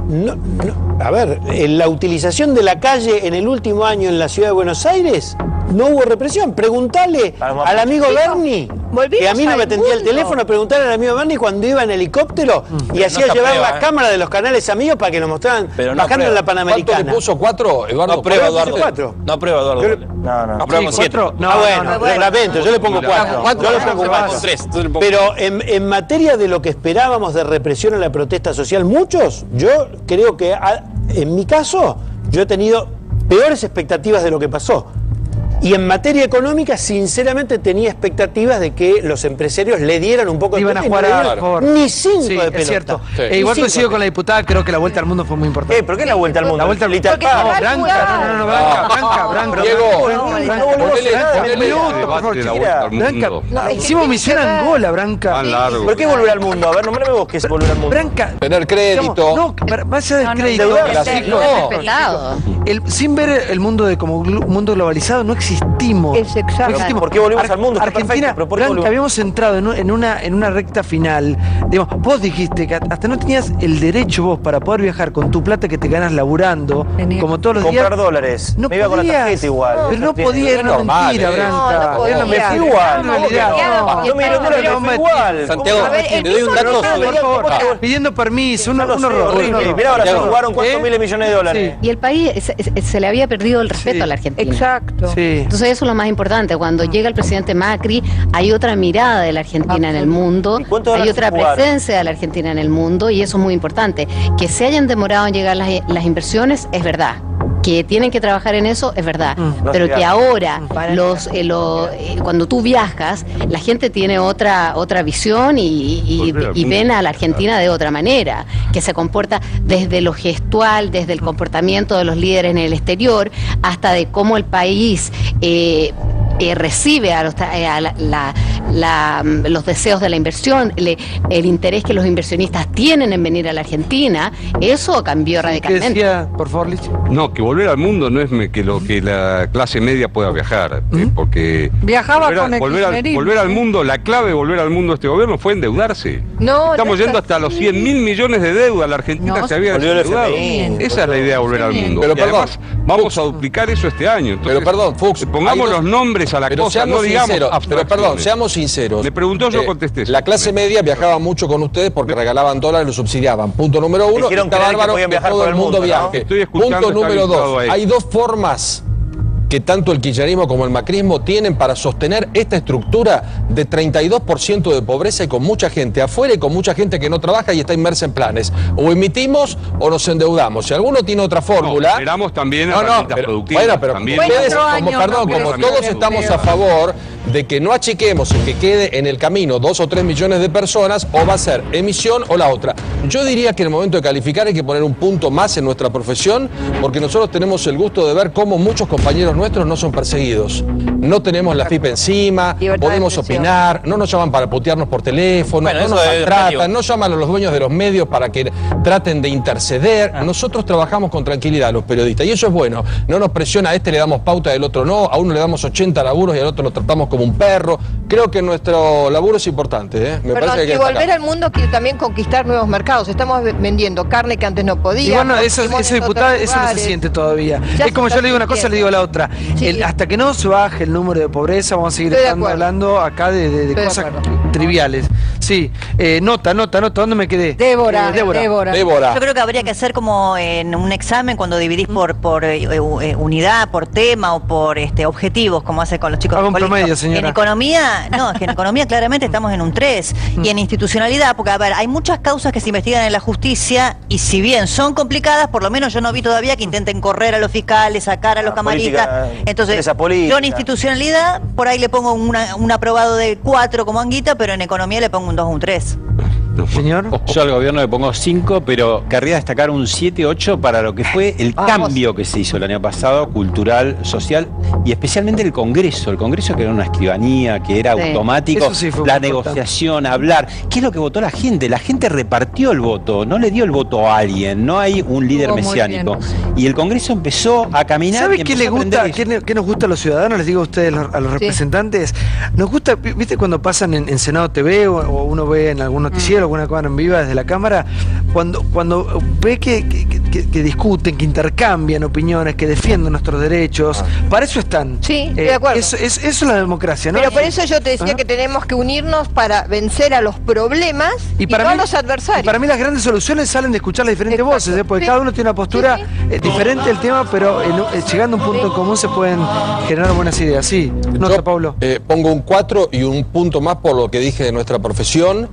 A ver, en la utilización de la calle en el último año en la ciudad de Buenos Aires no hubo represión. Preguntale al amigo Bernie, que a mí no me atendía el teléfono, preguntarle al amigo Bernie cuando iba en helicóptero y hacía llevar las cámaras de los canales amigos para que nos mostraran bajando en la Panamericana. ¿Cuánto le puso? 4, Eduardo? No aprueba, Eduardo. No aprueba, Eduardo. No. Apruebamos 7. Lamento, yo le pongo 4. Yo le pongo 4. Pero en materia de lo que esperábamos de represión a la protesta social, muchos, yo creo que en mi caso, yo he tenido peores expectativas de lo que pasó. Y en materia económica, sinceramente, tenía expectativas de que los empresarios le dieran un poco de pelota. Iban a jugar a favor. Ni 5 de pelota. Es cierto. Igual coincido con la diputada, creo que la vuelta al mundo fue muy importante. ¿Por qué la vuelta al mundo? La vuelta al mundo. Branca. Diego, hicimos misión Angola, Branca. ¿Por qué volver al mundo? A ver, nombrame vos qué es volver al mundo. Branca. Tener crédito. No, más allá del crédito. Sin ver el mundo como un mundo globalizado, no existimos. Es exacto. ¿Por qué volvimos al mundo? Argentina, Branca, habíamos entrado en una recta final. Digamos, vos dijiste que hasta no tenías el derecho vos para poder viajar con tu plata que te ganas laburando, como todos los días. Comprar dólares. No me iba con la tarjeta igual. Pero no podía, era una mentira, Branca. No me fui igual. No me dieron dólares, me fui igual. Santiago, te doy un dato por favor, pidiendo permiso, un horror. Mirá, ahora se jugaron cuántos miles de millones de dólares. Y el país se le había perdido el respeto a la Argentina. Exacto. Entonces eso es lo más importante. Cuando llega el presidente Macri, hay otra mirada de la Argentina en el mundo, hay otra presencia de la Argentina en el mundo, y eso es muy importante. Que se hayan demorado en llegar las inversiones es verdad. Que tienen que trabajar en eso es verdad, pero que ahora cuando tú viajas, la gente tiene otra visión y ven a la Argentina de otra manera, que se comporta desde lo gestual, desde el comportamiento de los líderes en el exterior, hasta de cómo el país recibe a los deseos de la inversión, el interés que los inversionistas tienen en venir a la Argentina. Eso cambió radicalmente. ¿Qué decía, por favor, Lichi? No, que volver al mundo no es que la clase media pueda viajar, porque viajaba con el volver al mundo, la clave de volver al mundo de este gobierno fue endeudarse. Estamos yendo hasta los 100.000 millones de deuda. La Argentina se había endeudado. Esa es la idea de volver al mundo. Pero además, vamos a duplicar eso este año. Entonces, pero perdón, Fuchs, pongamos los nombres a la cosa, no digamos abstracciones. Pero perdón, seamos sinceros. Me preguntó, yo contesté. La clase media viajaba mucho con ustedes porque regalaban dólares y lo subsidiaban. Punto número 1, está bárbaro que todo el mundo viaje. Punto número 2, hay dos formas que tanto el kirchnerismo como el macrismo tienen para sostener esta estructura de 32% de pobreza y con mucha gente afuera y con mucha gente que no trabaja y está inmersa en planes. O emitimos o nos endeudamos. Si alguno tiene otra fórmula... Esperamos también herramientas productivas. Bueno, pero también. ustedes, como todos estamos a favor de que no achiquemos y que quede en el camino 2 o 3 millones de personas, o va a ser emisión o la otra. Yo diría que en el momento de calificar hay que poner un punto más en nuestra profesión, porque nosotros tenemos el gusto de ver cómo muchos compañeros nuestros no son perseguidos. No tenemos la FIP encima, podemos opinar, no nos llaman para putearnos por teléfono, no nos maltratan, no llaman a los dueños de los medios para que traten de interceder. Nosotros trabajamos con tranquilidad los periodistas y eso es bueno. No nos presiona, a este le damos pauta, del otro no, a uno le damos 80 laburos y al otro lo tratamos como un perro. Creo que nuestro laburo es importante. Me parece que y volver al mundo quiere también conquistar nuevos mercados. Estamos vendiendo carne que antes no podía. Y bueno, eso diputada, eso no se siente todavía. Es como yo le digo una cosa, le digo la otra. Hasta que no se baje el número de pobreza, vamos a seguir hablando acá de cosas triviales. Sí, nota, ¿dónde me quedé? Débora. Yo creo que habría que hacer como en un examen cuando dividís por unidad, por tema o por objetivos, como hace con los chicos de promedio, señora. En economía, en economía claramente estamos en un 3. Y en institucionalidad, porque a ver, hay muchas causas que se investigan en la justicia y si bien son complicadas, por lo menos yo no vi todavía que intenten correr a los fiscales, sacar a los camaristas. Entonces, yo en institucionalidad, por ahí le pongo un aprobado de 4 como Anguita, pero en economía le pongo un 2 o un 3. Señor. Yo al gobierno le pongo 5, pero querría destacar un 7, 8 para lo que fue el cambio que se hizo el año pasado, cultural, social y especialmente el Congreso. El Congreso que era una escribanía, que era automático, la negociación, hablar. ¿Qué es lo que votó la gente? La gente repartió el voto, no le dio el voto a alguien, no hay un líder mesiánico. Y el Congreso empezó a caminar. ¿Sabe qué le gusta? ¿Qué nos gusta a los ciudadanos? Les digo a ustedes, a los representantes. Nos gusta, ¿viste cuando pasan en Senado TV o uno ve en algún noticiero, alguna cámara en viva desde la cámara, cuando ve que discuten, que intercambian opiniones, que defienden nuestros derechos? Para eso están. Sí, estoy de acuerdo. Eso es la democracia, ¿no? Pero por eso yo te decía que tenemos que unirnos para vencer a los problemas y no a los adversarios. Para mí las grandes soluciones salen de escuchar las diferentes voces, porque cada uno tiene una postura diferente del tema, pero llegando a un punto común se pueden generar buenas ideas. Sí, nota, Pablo. Pongo un 4 y un punto más por lo que dije de nuestra profesión.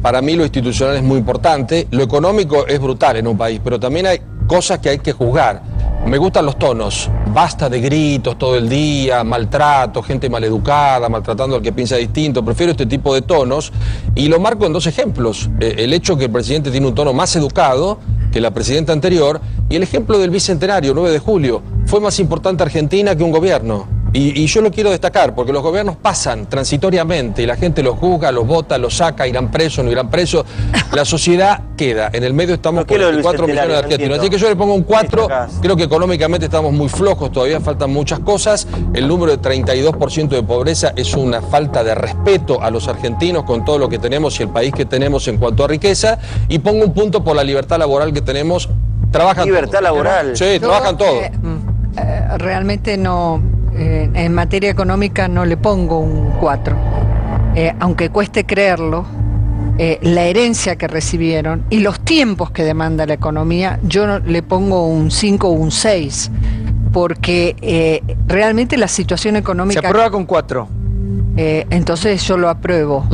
Para mí lo institucional es muy importante. Lo económico es brutal en un país, pero también hay cosas que hay que juzgar. me gustan los tonos. Basta de gritos todo el día, maltrato, gente maleducada, maltratando al que piensa distinto. Prefiero este tipo de tonos y lo marco en 2 ejemplos. El hecho que el presidente tiene un tono más educado que la presidenta anterior y el ejemplo del bicentenario, 9 de julio. Fue más importante Argentina que un gobierno. Y yo lo quiero destacar porque los gobiernos pasan transitoriamente y la gente los juzga, los vota, los saca, irán presos, no irán presos. La sociedad queda. En el medio estamos con 4 millones de argentinos. Así que yo le pongo un 4. Creo que económicamente estamos muy flojos, todavía faltan muchas cosas. El número de 32% de pobreza es una falta de respeto a los argentinos con todo lo que tenemos y el país que tenemos en cuanto a riqueza. Y pongo un punto por la libertad laboral que tenemos. Trabajan libertad laboral. Sí, trabajan todos. Realmente no, en materia económica no le pongo un 4. Aunque cueste creerlo, la herencia que recibieron y los tiempos que demanda la economía, yo no, le pongo un 5 o un 6. Porque realmente la situación económica... Se aprueba con 4. Entonces yo lo apruebo.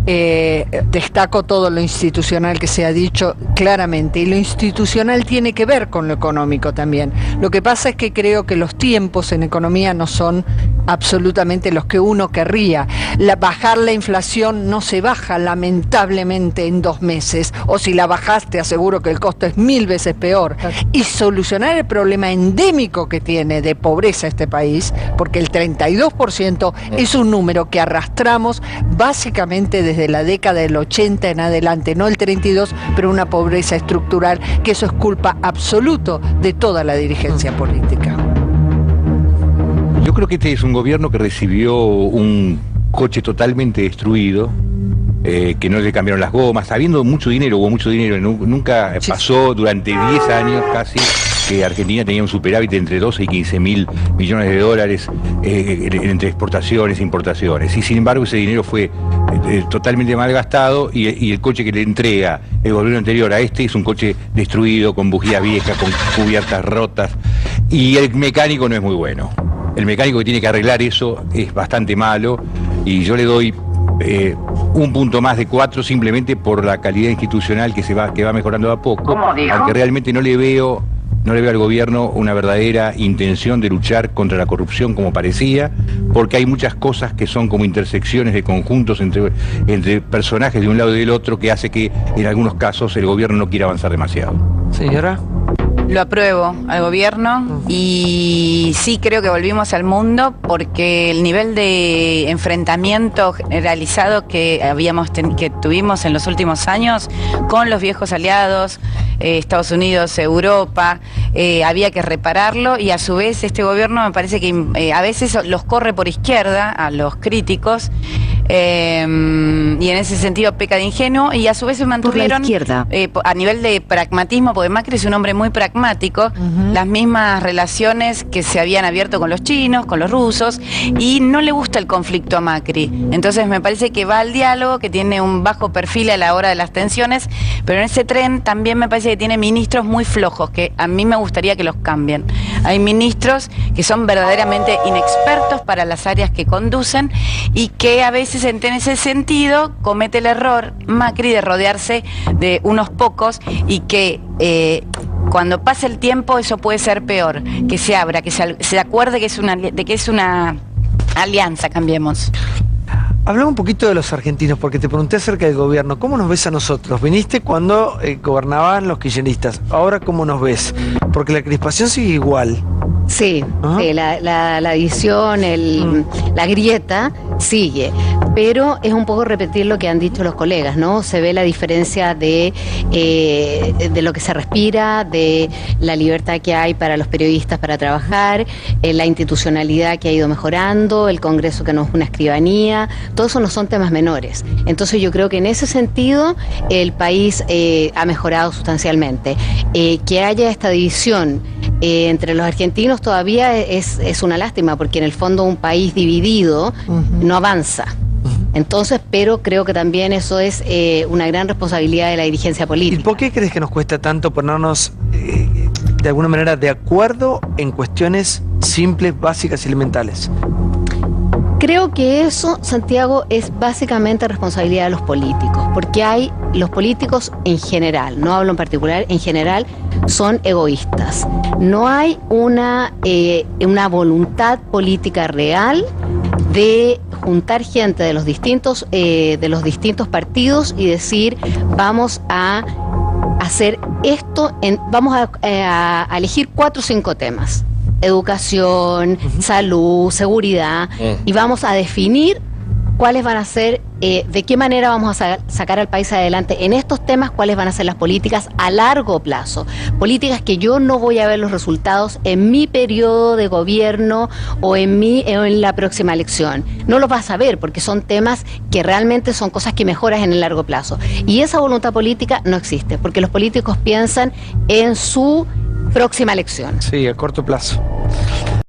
Destaco todo lo institucional que se ha dicho claramente, y lo institucional tiene que ver con lo económico también. Lo que pasa es que creo que los tiempos en economía no son absolutamente los que uno querría. Bajar la inflación no se baja lamentablemente en 2 meses, o si la bajaste aseguro que el costo es 1000 veces peor. Y solucionar el problema endémico que tiene de pobreza este país, porque el 32% es un número que arrastramos básicamente desde la década del 80 en adelante, no el 32, pero una pobreza estructural, que eso es culpa absoluto de toda la dirigencia política. Yo creo que este es un gobierno que recibió un coche totalmente destruido, que no le cambiaron las gomas, habiendo mucho dinero, hubo mucho dinero, nunca pasó durante 10 años casi que Argentina tenía un superávit de entre 12 y 15 mil millones de dólares entre exportaciones e importaciones. Y sin embargo ese dinero fue totalmente malgastado y el coche que le entrega el gobierno anterior a este es un coche destruido, con bujías viejas, con cubiertas rotas, y el mecánico no es muy bueno. El mecánico que tiene que arreglar eso es bastante malo y yo le doy un punto más de 4 simplemente por la calidad institucional que va mejorando a poco, aunque realmente no le veo al gobierno una verdadera intención de luchar contra la corrupción como parecía, porque hay muchas cosas que son como intersecciones de conjuntos entre personajes de un lado y del otro que hace que en algunos casos el gobierno no quiera avanzar demasiado. Señora. Lo apruebo al gobierno y sí creo que volvimos al mundo porque el nivel de enfrentamiento generalizado que tuvimos en los últimos años con los viejos aliados, Estados Unidos, Europa, había que repararlo, y a su vez este gobierno me parece que a veces los corre por izquierda a los críticos, y en ese sentido peca de ingenuo, y a su vez se mantuvieron a nivel de pragmatismo, porque Macri es un hombre muy pragmático, las mismas relaciones que se habían abierto con los chinos, con los rusos, y no le gusta el conflicto a Macri. Entonces me parece que va al diálogo, que tiene un bajo perfil a la hora de las tensiones, pero en ese tren también me parece que tiene ministros muy flojos, que a mí me gustaría que los cambien. Hay ministros que son verdaderamente inexpertos para las áreas que conducen y que a veces en ese sentido comete el error Macri de rodearse de unos pocos, y que cuando pase el tiempo eso puede ser peor, que se abra, que se acuerde que es una alianza, cambiemos. Hablamos un poquito de los argentinos, porque te pregunté acerca del gobierno. ¿Cómo nos ves a nosotros? Viniste cuando gobernaban los kirchneristas. Ahora, ¿cómo nos ves? Porque la crispación sigue igual. Sí, la división, la grieta sigue, pero es un poco repetir lo que han dicho los colegas, ¿no? Se ve la diferencia de lo que se respira, de la libertad que hay para los periodistas para trabajar, la institucionalidad que ha ido mejorando, el Congreso que no es una escribanía, todo eso no son temas menores. Entonces yo creo que en ese sentido el país ha mejorado sustancialmente. Que haya esta división entre los argentinos todavía es una lástima, porque en el fondo un país dividido no avanza. Entonces, pero creo que también eso es una gran responsabilidad de la dirigencia política. ¿Y por qué crees que nos cuesta tanto ponernos de alguna manera de acuerdo en cuestiones simples, básicas y elementales? Creo que eso, Santiago, es básicamente responsabilidad de los políticos, porque los políticos en general, no hablo en particular, en general son egoístas. No hay una voluntad política real de juntar gente de los distintos partidos y decir, vamos a hacer esto, vamos a elegir 4 o 5 temas. Educación, salud, seguridad, y vamos a definir cuáles van a ser, de qué manera vamos a sacar al país adelante en estos temas, cuáles van a ser las políticas a largo plazo. Políticas que yo no voy a ver los resultados en mi periodo de gobierno o en la próxima elección. No los vas a ver porque son temas que realmente son cosas que mejoras en el largo plazo. Y esa voluntad política no existe, porque los políticos piensan en su próxima elección. Sí, a corto plazo.